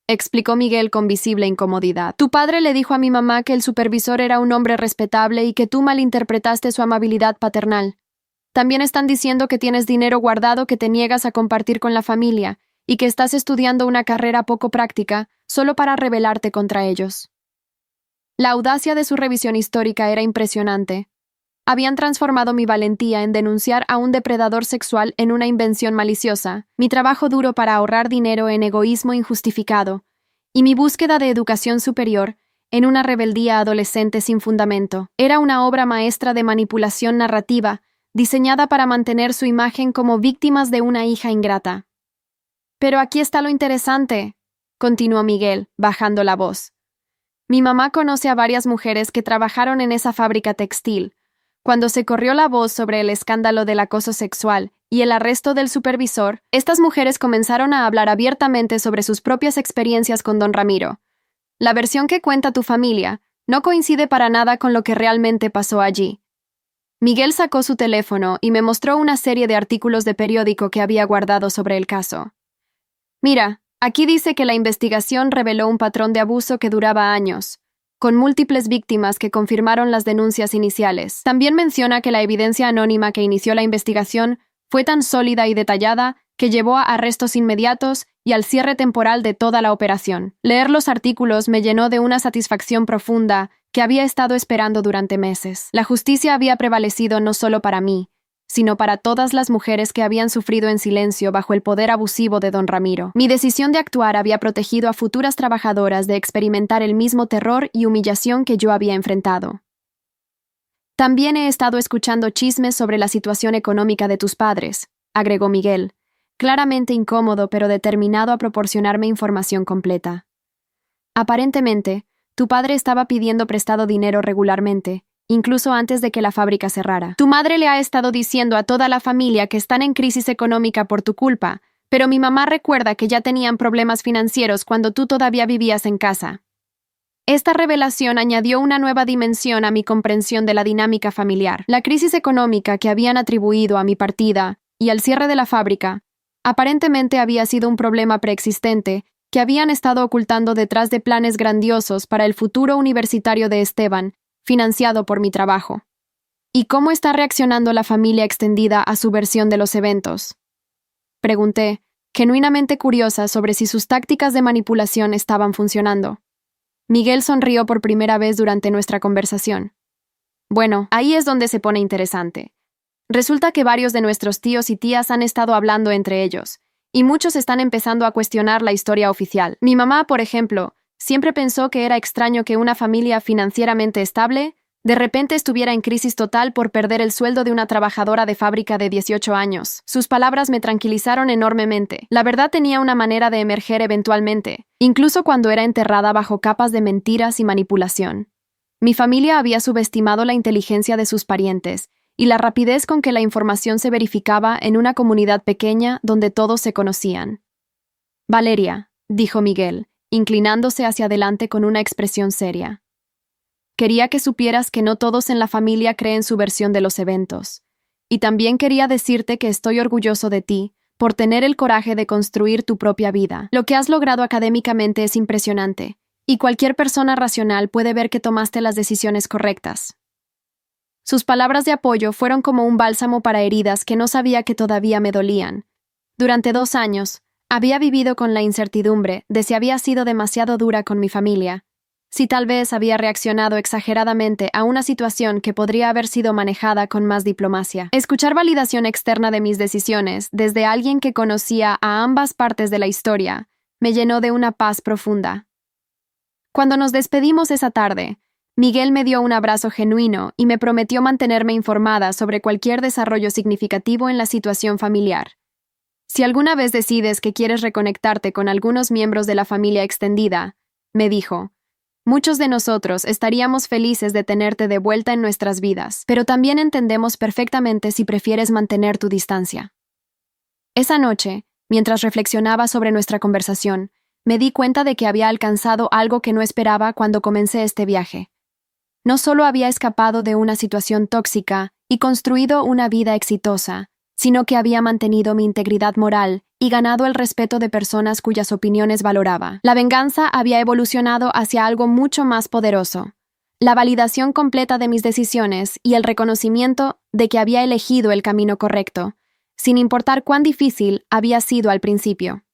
explicó Miguel con visible incomodidad. Tu padre le dijo a mi mamá que el supervisor era un hombre respetable y que tú malinterpretaste su amabilidad paternal. También están diciendo que tienes dinero guardado que te niegas a compartir con la familia y que estás estudiando una carrera poco práctica solo para rebelarte contra ellos. La audacia de su revisión histórica era impresionante. Habían transformado mi valentía en denunciar a un depredador sexual en una invención maliciosa, mi trabajo duro para ahorrar dinero en egoísmo injustificado, y mi búsqueda de educación superior en una rebeldía adolescente sin fundamento. Era una obra maestra de manipulación narrativa, diseñada para mantener su imagen como víctimas de una hija ingrata. Pero aquí está lo interesante, continuó Miguel, bajando la voz. Mi mamá conoce a varias mujeres que trabajaron en esa fábrica textil. Cuando se corrió la voz sobre el escándalo del acoso sexual y el arresto del supervisor, estas mujeres comenzaron a hablar abiertamente sobre sus propias experiencias con don Ramiro. La versión que cuenta tu familia no coincide para nada con lo que realmente pasó allí. Miguel sacó su teléfono y me mostró una serie de artículos de periódico que había guardado sobre el caso. Mira, aquí dice que la investigación reveló un patrón de abuso que duraba años, con múltiples víctimas que confirmaron las denuncias iniciales. También menciona que la evidencia anónima que inició la investigación fue tan sólida y detallada que llevó a arrestos inmediatos y al cierre temporal de toda la operación. Leer los artículos me llenó de una satisfacción profunda que había estado esperando durante meses. La justicia había prevalecido no solo para mí, sino para todas las mujeres que habían sufrido en silencio bajo el poder abusivo de don Ramiro. Mi decisión de actuar había protegido a futuras trabajadoras de experimentar el mismo terror y humillación que yo había enfrentado. También he estado escuchando chismes sobre la situación económica de tus padres, agregó Miguel, claramente incómodo pero determinado a proporcionarme información completa. Aparentemente, tu padre estaba pidiendo prestado dinero regularmente, incluso antes de que la fábrica cerrara. Tu madre le ha estado diciendo a toda la familia que están en crisis económica por tu culpa, pero mi mamá recuerda que ya tenían problemas financieros cuando tú todavía vivías en casa. Esta revelación añadió una nueva dimensión a mi comprensión de la dinámica familiar. La crisis económica que habían atribuido a mi partida y al cierre de la fábrica aparentemente había sido un problema preexistente que habían estado ocultando detrás de planes grandiosos para el futuro universitario de Esteban, financiado por mi trabajo. ¿Y cómo está reaccionando la familia extendida a su versión de los eventos?, pregunté, genuinamente curiosa sobre si sus tácticas de manipulación estaban funcionando. Miguel sonrió por primera vez durante nuestra conversación. Bueno, ahí es donde se pone interesante. Resulta que varios de nuestros tíos y tías han estado hablando entre ellos, y muchos están empezando a cuestionar la historia oficial. Mi mamá, por ejemplo, siempre pensó que era extraño que una familia financieramente estable de repente estuviera en crisis total por perder el sueldo de una trabajadora de fábrica de 18 años. Sus palabras me tranquilizaron enormemente. La verdad tenía una manera de emerger eventualmente, incluso cuando era enterrada bajo capas de mentiras y manipulación. Mi familia había subestimado la inteligencia de sus parientes y la rapidez con que la información se verificaba en una comunidad pequeña donde todos se conocían. Valeria, dijo Miguel, inclinándose hacia adelante con una expresión seria. Quería que supieras que no todos en la familia creen su versión de los eventos. Y también quería decirte que estoy orgulloso de ti por tener el coraje de construir tu propia vida. Lo que has logrado académicamente es impresionante, y cualquier persona racional puede ver que tomaste las decisiones correctas. Sus palabras de apoyo fueron como un bálsamo para heridas que no sabía que todavía me dolían. Durante 2 años, había vivido con la incertidumbre de si había sido demasiado dura con mi familia, si tal vez había reaccionado exageradamente a una situación que podría haber sido manejada con más diplomacia. Escuchar validación externa de mis decisiones desde alguien que conocía a ambas partes de la historia me llenó de una paz profunda. Cuando nos despedimos esa tarde, Miguel me dio un abrazo genuino y me prometió mantenerme informada sobre cualquier desarrollo significativo en la situación familiar. Si alguna vez decides que quieres reconectarte con algunos miembros de la familia extendida, me dijo, muchos de nosotros estaríamos felices de tenerte de vuelta en nuestras vidas, pero también entendemos perfectamente si prefieres mantener tu distancia. Esa noche, mientras reflexionaba sobre nuestra conversación, me di cuenta de que había alcanzado algo que no esperaba cuando comencé este viaje. No solo había escapado de una situación tóxica y construido una vida exitosa, sino que había mantenido mi integridad moral y ganado el respeto de personas cuyas opiniones valoraba. La venganza había evolucionado hacia algo mucho más poderoso, la validación completa de mis decisiones y el reconocimiento de que había elegido el camino correcto, sin importar cuán difícil había sido al principio.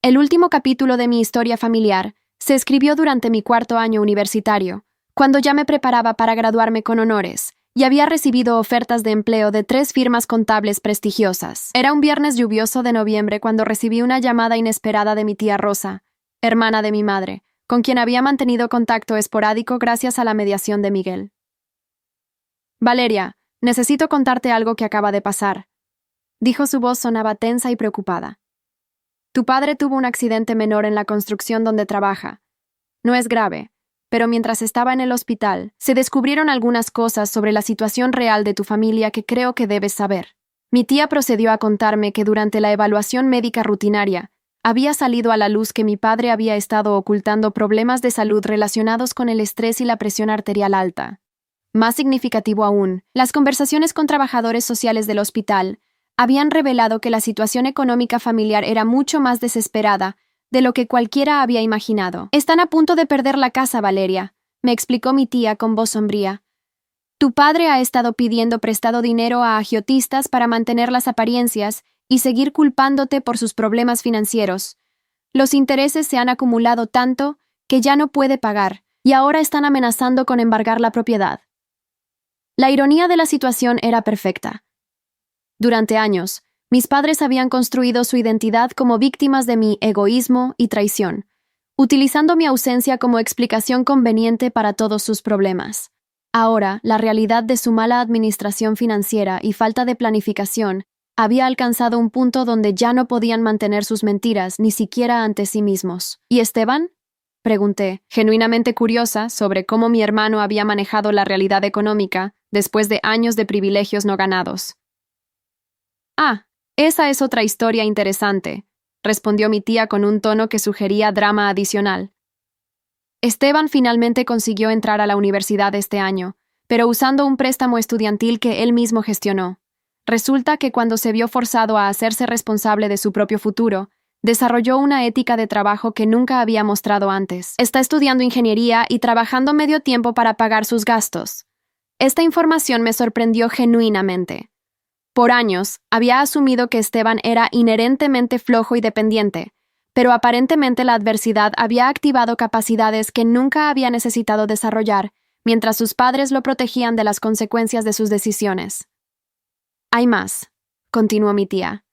El último capítulo de mi historia familiar se escribió durante mi 4º año universitario, cuando ya me preparaba para graduarme con honores, y había recibido ofertas de empleo de 3 firmas contables prestigiosas. Era un viernes lluvioso de noviembre cuando recibí una llamada inesperada de mi tía Rosa, hermana de mi madre, con quien había mantenido contacto esporádico gracias a la mediación de Miguel. Valeria, necesito contarte algo que acaba de pasar, dijo. Su voz sonaba tensa y preocupada. Tu padre tuvo un accidente menor en la construcción donde trabaja. No es grave, pero mientras estaba en el hospital, se descubrieron algunas cosas sobre la situación real de tu familia que creo que debes saber. Mi tía procedió a contarme que durante la evaluación médica rutinaria, había salido a la luz que mi padre había estado ocultando problemas de salud relacionados con el estrés y la presión arterial alta. Más significativo aún, las conversaciones con trabajadores sociales del hospital habían revelado que la situación económica familiar era mucho más desesperada de lo que cualquiera había imaginado. Están a punto de perder la casa, Valeria, me explicó mi tía con voz sombría. Tu padre ha estado pidiendo prestado dinero a agiotistas para mantener las apariencias y seguir culpándote por sus problemas financieros. Los intereses se han acumulado tanto que ya no puede pagar, y ahora están amenazando con embargar la propiedad. La ironía de la situación era perfecta. Durante años, mis padres habían construido su identidad como víctimas de mi egoísmo y traición, utilizando mi ausencia como explicación conveniente para todos sus problemas. Ahora, la realidad de su mala administración financiera y falta de planificación había alcanzado un punto donde ya no podían mantener sus mentiras ni siquiera ante sí mismos. ¿Y Esteban?, pregunté, genuinamente curiosa sobre cómo mi hermano había manejado la realidad económica después de años de privilegios no ganados. Ah, esa es otra historia interesante, respondió mi tía con un tono que sugería drama adicional. Esteban finalmente consiguió entrar a la universidad este año, pero usando un préstamo estudiantil que él mismo gestionó. Resulta que cuando se vio forzado a hacerse responsable de su propio futuro, desarrolló una ética de trabajo que nunca había mostrado antes. Está estudiando ingeniería y trabajando medio tiempo para pagar sus gastos. Esta información me sorprendió genuinamente. Por años, había asumido que Esteban era inherentemente flojo y dependiente, pero aparentemente la adversidad había activado capacidades que nunca había necesitado desarrollar, mientras sus padres lo protegían de las consecuencias de sus decisiones. Hay más, continuó mi tía.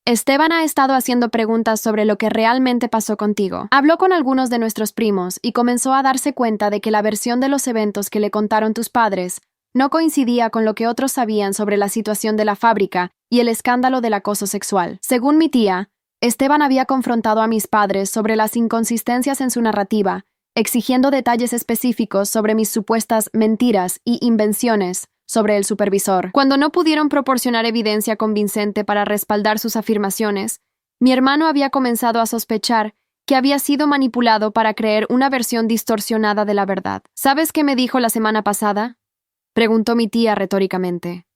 Esteban ha estado haciendo preguntas sobre lo que realmente pasó contigo. Habló con algunos de nuestros primos y comenzó a darse cuenta de que la versión de los eventos que le contaron tus padres no coincidía con lo que otros sabían sobre la situación de la fábrica y el escándalo del acoso sexual. Según mi tía, Esteban había confrontado a mis padres sobre las inconsistencias en su narrativa, exigiendo detalles específicos sobre mis supuestas mentiras y invenciones sobre el supervisor. Cuando no pudieron proporcionar evidencia convincente para respaldar sus afirmaciones, mi hermano había comenzado a sospechar que había sido manipulado para creer una versión distorsionada de la verdad. ¿Sabes qué me dijo la semana pasada?, preguntó mi tía retóricamente.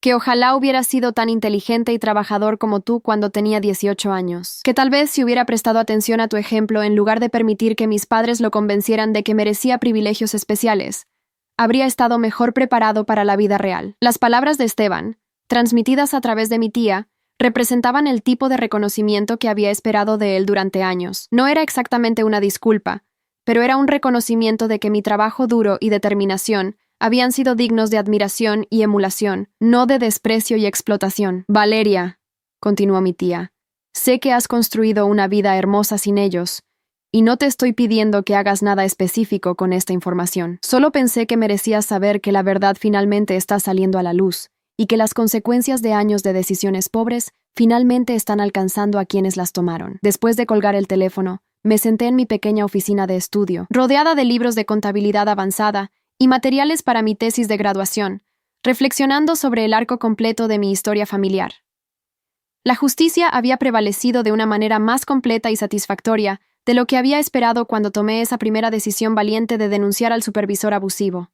Que ojalá hubiera sido tan inteligente y trabajador como tú cuando tenía 18 años. Que tal vez si hubiera prestado atención a tu ejemplo en lugar de permitir que mis padres lo convencieran de que merecía privilegios especiales, habría estado mejor preparado para la vida real. Las palabras de Esteban, transmitidas a través de mi tía, representaban el tipo de reconocimiento que había esperado de él durante años. No era exactamente una disculpa, pero era un reconocimiento de que mi trabajo duro y determinación habían sido dignos de admiración y emulación, no de desprecio y explotación. Valeria, continuó mi tía, sé que has construido una vida hermosa sin ellos, y no te estoy pidiendo que hagas nada específico con esta información. Solo pensé que merecías saber que la verdad finalmente está saliendo a la luz, y que las consecuencias de años de decisiones pobres finalmente están alcanzando a quienes las tomaron. Después de colgar el teléfono, me senté en mi pequeña oficina de estudio, rodeada de libros de contabilidad avanzada y materiales para mi tesis de graduación, reflexionando sobre el arco completo de mi historia familiar. La justicia había prevalecido de una manera más completa y satisfactoria de lo que había esperado cuando tomé esa primera decisión valiente de denunciar al supervisor abusivo.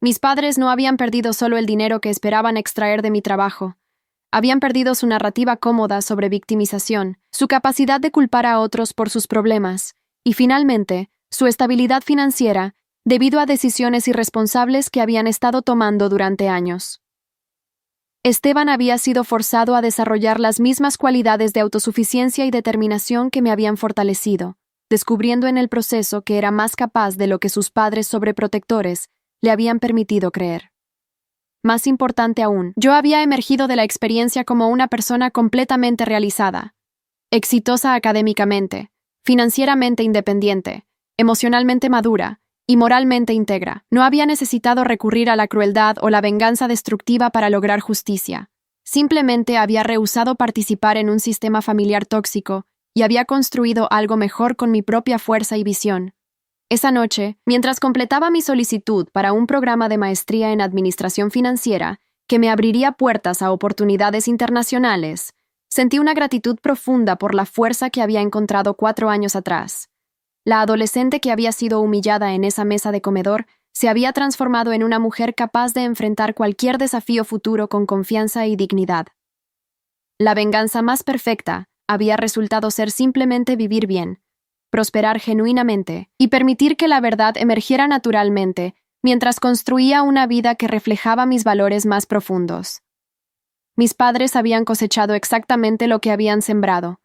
Mis padres no habían perdido solo el dinero que esperaban extraer de mi trabajo. Habían perdido su narrativa cómoda sobre victimización, su capacidad de culpar a otros por sus problemas, y finalmente, su estabilidad financiera, debido a decisiones irresponsables que habían estado tomando durante años. Esteban había sido forzado a desarrollar las mismas cualidades de autosuficiencia y determinación que me habían fortalecido, descubriendo en el proceso que era más capaz de lo que sus padres sobreprotectores le habían permitido creer. Más importante aún, yo había emergido de la experiencia como una persona completamente realizada, exitosa académicamente, financieramente independiente, emocionalmente madura y moralmente íntegra. No había necesitado recurrir a la crueldad o la venganza destructiva para lograr justicia. Simplemente había rehusado participar en un sistema familiar tóxico y había construido algo mejor con mi propia fuerza y visión. Esa noche, mientras completaba mi solicitud para un programa de maestría en administración financiera que me abriría puertas a oportunidades internacionales, sentí una gratitud profunda por la fuerza que había encontrado 4 años atrás. La adolescente que había sido humillada en esa mesa de comedor se había transformado en una mujer capaz de enfrentar cualquier desafío futuro con confianza y dignidad. La venganza más perfecta había resultado ser simplemente vivir bien, prosperar genuinamente y permitir que la verdad emergiera naturalmente mientras construía una vida que reflejaba mis valores más profundos. Mis padres habían cosechado exactamente lo que habían sembrado: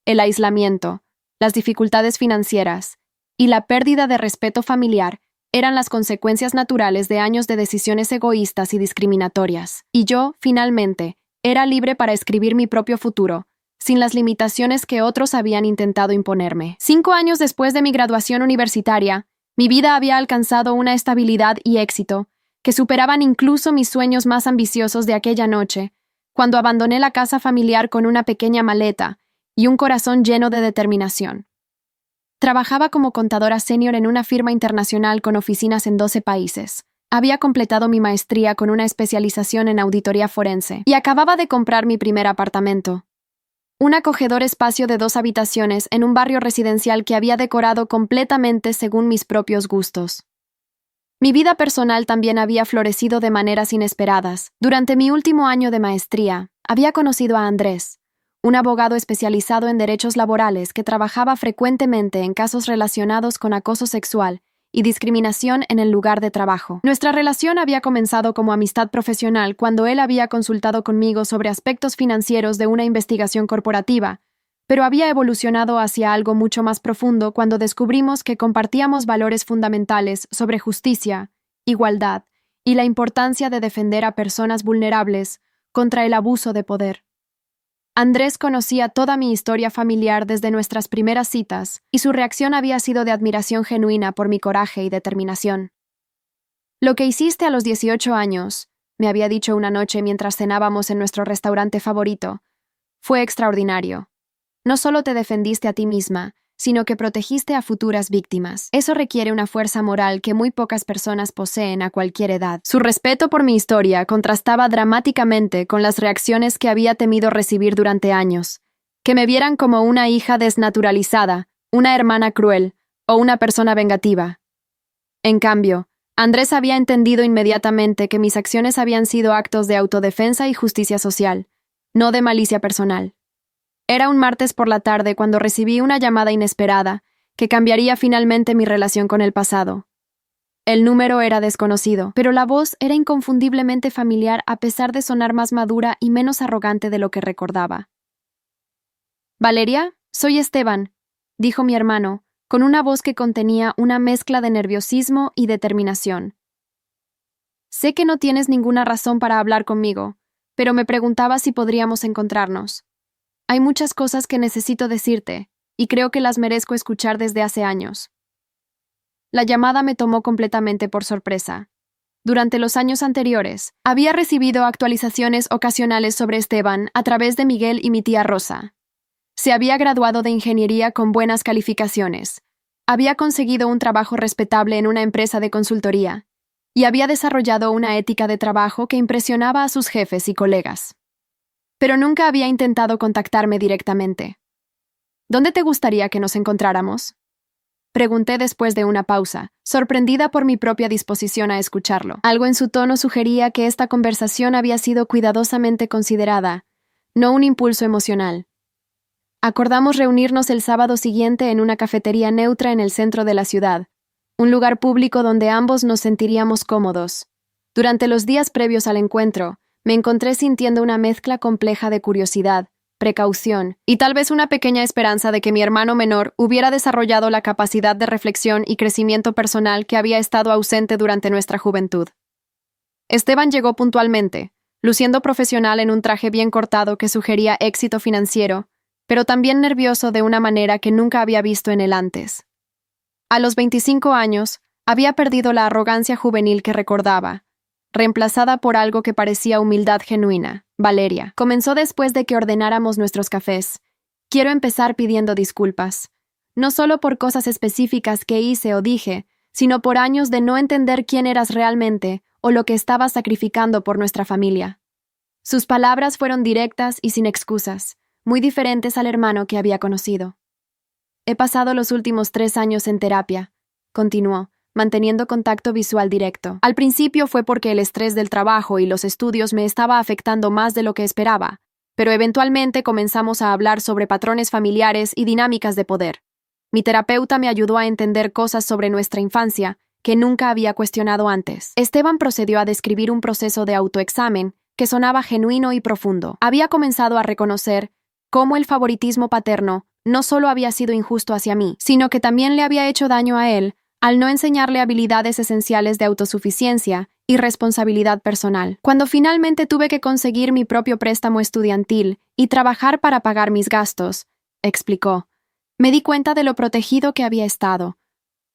el aislamiento, las dificultades financieras y la pérdida de respeto familiar eran las consecuencias naturales de años de decisiones egoístas y discriminatorias. Y yo, finalmente, era libre para escribir mi propio futuro, sin las limitaciones que otros habían intentado imponerme. 5 años después de mi graduación universitaria, mi vida había alcanzado una estabilidad y éxito que superaban incluso mis sueños más ambiciosos de aquella noche, cuando abandoné la casa familiar con una pequeña maleta y un corazón lleno de determinación. Trabajaba como contadora senior en una firma internacional con oficinas en 12 países. Había completado mi maestría con una especialización en auditoría forense y acababa de comprar mi primer apartamento. Un acogedor espacio de 2 habitaciones en un barrio residencial que había decorado completamente según mis propios gustos. Mi vida personal también había florecido de maneras inesperadas. Durante mi último año de maestría, había conocido a Andrés, un abogado especializado en derechos laborales que trabajaba frecuentemente en casos relacionados con acoso sexual y discriminación en el lugar de trabajo. Nuestra relación había comenzado como amistad profesional cuando él había consultado conmigo sobre aspectos financieros de una investigación corporativa, pero había evolucionado hacia algo mucho más profundo cuando descubrimos que compartíamos valores fundamentales sobre justicia, igualdad y la importancia de defender a personas vulnerables contra el abuso de poder. Andrés conocía toda mi historia familiar desde nuestras primeras citas, y su reacción había sido de admiración genuina por mi coraje y determinación. Lo que hiciste a los 18 años, me había dicho una noche mientras cenábamos en nuestro restaurante favorito, fue extraordinario. No solo te defendiste a ti misma, sino que protegiste a futuras víctimas. Eso requiere una fuerza moral que muy pocas personas poseen a cualquier edad. Su respeto por mi historia contrastaba dramáticamente con las reacciones que había temido recibir durante años. Que me vieran como una hija desnaturalizada, una hermana cruel o una persona vengativa. En cambio, Andrés había entendido inmediatamente que mis acciones habían sido actos de autodefensa y justicia social, no de malicia personal. Era un martes por la tarde cuando recibí una llamada inesperada que cambiaría finalmente mi relación con el pasado. El número era desconocido, pero la voz era inconfundiblemente familiar a pesar de sonar más madura y menos arrogante de lo que recordaba. «Valeria, soy Esteban», dijo mi hermano, con una voz que contenía una mezcla de nerviosismo y determinación. «Sé que no tienes ninguna razón para hablar conmigo, pero me preguntaba si podríamos encontrarnos. Hay muchas cosas que necesito decirte, y creo que las merezco escuchar desde hace años». La llamada me tomó completamente por sorpresa. Durante los años anteriores, había recibido actualizaciones ocasionales sobre Esteban a través de Miguel y mi tía Rosa. Se había graduado de ingeniería con buenas calificaciones, había conseguido un trabajo respetable en una empresa de consultoría, y había desarrollado una ética de trabajo que impresionaba a sus jefes y colegas. Pero nunca había intentado contactarme directamente. «¿Dónde te gustaría que nos encontráramos?», pregunté después de una pausa, sorprendida por mi propia disposición a escucharlo. Algo en su tono sugería que esta conversación había sido cuidadosamente considerada, no un impulso emocional. Acordamos reunirnos el sábado siguiente en una cafetería neutra en el centro de la ciudad, un lugar público donde ambos nos sentiríamos cómodos. Durante los días previos al encuentro, me encontré sintiendo una mezcla compleja de curiosidad, precaución y tal vez una pequeña esperanza de que mi hermano menor hubiera desarrollado la capacidad de reflexión y crecimiento personal que había estado ausente durante nuestra juventud. Esteban llegó puntualmente, luciendo profesional en un traje bien cortado que sugería éxito financiero, pero también nervioso de una manera que nunca había visto en él antes. A los 25 años, había perdido la arrogancia juvenil que recordaba, reemplazada por algo que parecía humildad genuina. «Valeria», comenzó después de que ordenáramos nuestros cafés. «Quiero empezar pidiendo disculpas. No solo por cosas específicas que hice o dije, sino por años de no entender quién eras realmente o lo que estabas sacrificando por nuestra familia». Sus palabras fueron directas y sin excusas, muy diferentes al hermano que había conocido. «He pasado los últimos 3 años en terapia», continuó, manteniendo contacto visual directo. «Al principio fue porque el estrés del trabajo y los estudios me estaba afectando más de lo que esperaba, pero eventualmente comenzamos a hablar sobre patrones familiares y dinámicas de poder. Mi terapeuta me ayudó a entender cosas sobre nuestra infancia que nunca había cuestionado antes». Esteban procedió a describir un proceso de autoexamen que sonaba genuino y profundo. Había comenzado a reconocer cómo el favoritismo paterno no solo había sido injusto hacia mí, sino que también le había hecho daño a él al no enseñarle habilidades esenciales de autosuficiencia y responsabilidad personal. Cuando finalmente tuve que conseguir mi propio préstamo estudiantil y trabajar para pagar mis gastos, explicó, me di cuenta de lo protegido que había estado.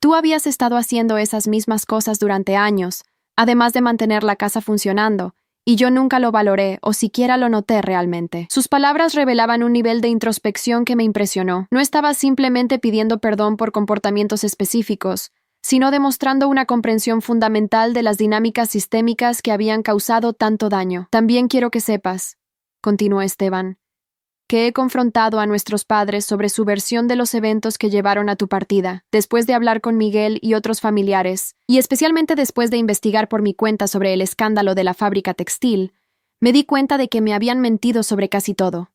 Tú habías estado haciendo esas mismas cosas durante años, además de mantener la casa funcionando, y yo nunca lo valoré o siquiera lo noté realmente. Sus palabras revelaban un nivel de introspección que me impresionó. No estaba simplemente pidiendo perdón por comportamientos específicos, sino demostrando una comprensión fundamental de las dinámicas sistémicas que habían causado tanto daño. «También quiero que sepas», continuó Esteban, «que he confrontado a nuestros padres sobre su versión de los eventos que llevaron a tu partida, después de hablar con Miguel y otros familiares, y especialmente después de investigar por mi cuenta sobre el escándalo de la fábrica textil, me di cuenta de que me habían mentido sobre casi todo.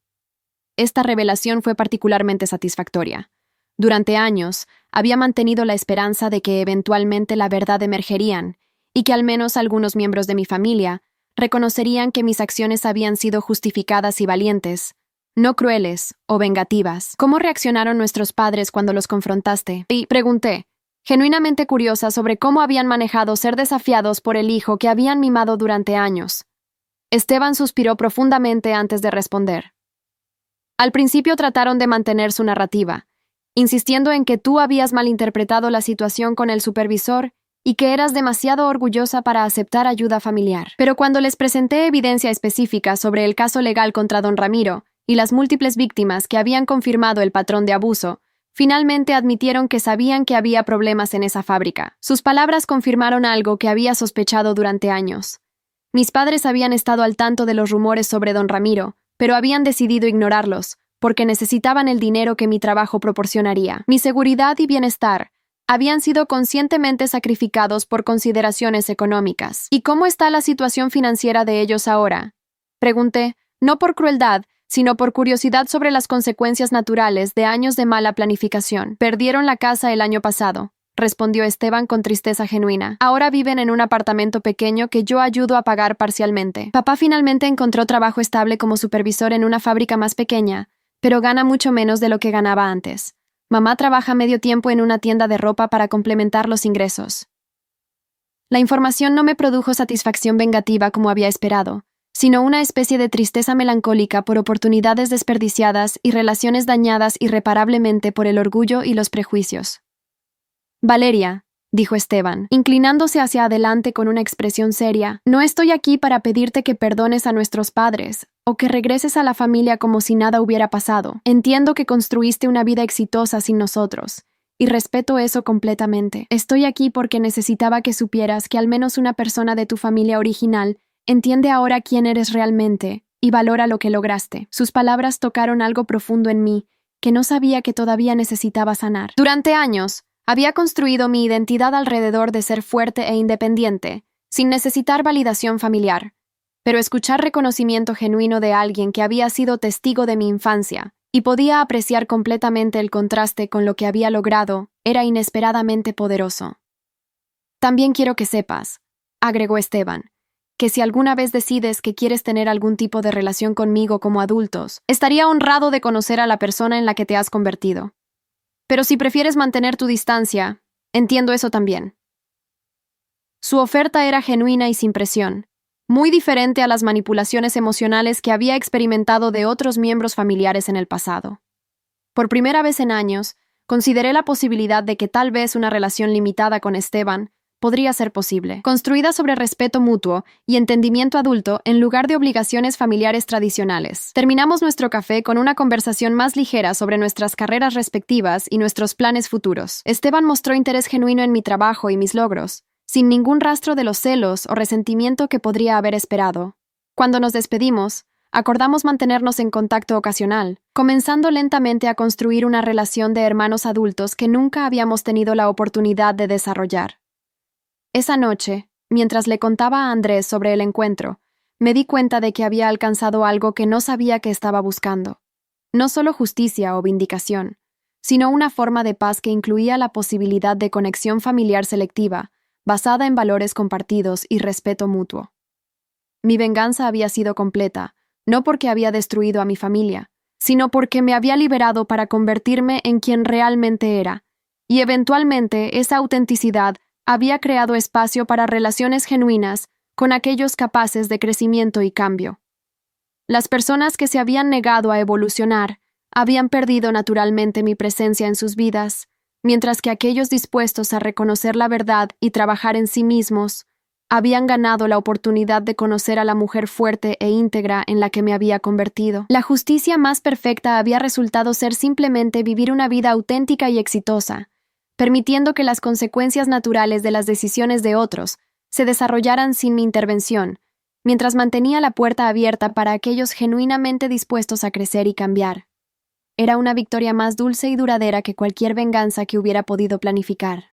Esta revelación fue particularmente satisfactoria. Durante años, había mantenido la esperanza de que eventualmente la verdad emergerían, y que al menos algunos miembros de mi familia reconocerían que mis acciones habían sido justificadas y valientes, no crueles o vengativas. ¿Cómo reaccionaron nuestros padres cuando los confrontaste?», y pregunté, genuinamente curiosa sobre cómo habían manejado ser desafiados por el hijo que habían mimado durante años. Esteban suspiró profundamente antes de responder. Al principio trataron de mantener su narrativa, insistiendo en que tú habías malinterpretado la situación con el supervisor y que eras demasiado orgullosa para aceptar ayuda familiar. Pero cuando les presenté evidencia específica sobre el caso legal contra don Ramiro y las múltiples víctimas que habían confirmado el patrón de abuso, finalmente admitieron que sabían que había problemas en esa fábrica. Sus palabras confirmaron algo que había sospechado durante años. Mis padres habían estado al tanto de los rumores sobre don Ramiro, pero habían decidido ignorarlos, porque necesitaban el dinero que mi trabajo proporcionaría. Mi seguridad y bienestar habían sido conscientemente sacrificados por consideraciones económicas. ¿Y cómo está la situación financiera de ellos ahora? Pregunté, no por crueldad, sino por curiosidad sobre las consecuencias naturales de años de mala planificación. Perdieron la casa el año pasado, respondió Esteban con tristeza genuina. Ahora viven en un apartamento pequeño que yo ayudo a pagar parcialmente. Papá finalmente encontró trabajo estable como supervisor en una fábrica más pequeña, pero gana mucho menos de lo que ganaba antes. Mamá trabaja medio tiempo en una tienda de ropa para complementar los ingresos. La información no me produjo satisfacción vengativa como había esperado, sino una especie de tristeza melancólica por oportunidades desperdiciadas y relaciones dañadas irreparablemente por el orgullo y los prejuicios. Valeria, dijo Esteban, inclinándose hacia adelante con una expresión seria, no estoy aquí para pedirte que perdones a nuestros padres o que regreses a la familia como si nada hubiera pasado. Entiendo que construiste una vida exitosa sin nosotros, y respeto eso completamente. Estoy aquí porque necesitaba que supieras que al menos una persona de tu familia original entiende ahora quién eres realmente y valora lo que lograste. Sus palabras tocaron algo profundo en mí que no sabía que todavía necesitaba sanar. Durante años, había construido mi identidad alrededor de ser fuerte e independiente, sin necesitar validación familiar. Pero escuchar reconocimiento genuino de alguien que había sido testigo de mi infancia y podía apreciar completamente el contraste con lo que había logrado era inesperadamente poderoso. También quiero que sepas, agregó Esteban, que si alguna vez decides que quieres tener algún tipo de relación conmigo como adultos, estaría honrado de conocer a la persona en la que te has convertido. Pero si prefieres mantener tu distancia, entiendo eso también. Su oferta era genuina y sin presión, muy diferente a las manipulaciones emocionales que había experimentado de otros miembros familiares en el pasado. Por primera vez en años, consideré la posibilidad de que tal vez una relación limitada con Esteban podría ser posible, construida sobre respeto mutuo y entendimiento adulto en lugar de obligaciones familiares tradicionales. Terminamos nuestro café con una conversación más ligera sobre nuestras carreras respectivas y nuestros planes futuros. Esteban mostró interés genuino en mi trabajo y mis logros, sin ningún rastro de los celos o resentimiento que podría haber esperado. Cuando nos despedimos, acordamos mantenernos en contacto ocasional, comenzando lentamente a construir una relación de hermanos adultos que nunca habíamos tenido la oportunidad de desarrollar. Esa noche, mientras le contaba a Andrés sobre el encuentro, me di cuenta de que había alcanzado algo que no sabía que estaba buscando. No solo justicia o vindicación, sino una forma de paz que incluía la posibilidad de conexión familiar selectiva, basada en valores compartidos y respeto mutuo. Mi venganza había sido completa, no porque había destruido a mi familia, sino porque me había liberado para convertirme en quien realmente era, y eventualmente esa autenticidad había creado espacio para relaciones genuinas con aquellos capaces de crecimiento y cambio. Las personas que se habían negado a evolucionar habían perdido naturalmente mi presencia en sus vidas, mientras que aquellos dispuestos a reconocer la verdad y trabajar en sí mismos habían ganado la oportunidad de conocer a la mujer fuerte e íntegra en la que me había convertido. La justicia más perfecta había resultado ser simplemente vivir una vida auténtica y exitosa, permitiendo que las consecuencias naturales de las decisiones de otros se desarrollaran sin mi intervención, mientras mantenía la puerta abierta para aquellos genuinamente dispuestos a crecer y cambiar. Era una victoria más dulce y duradera que cualquier venganza que hubiera podido planificar.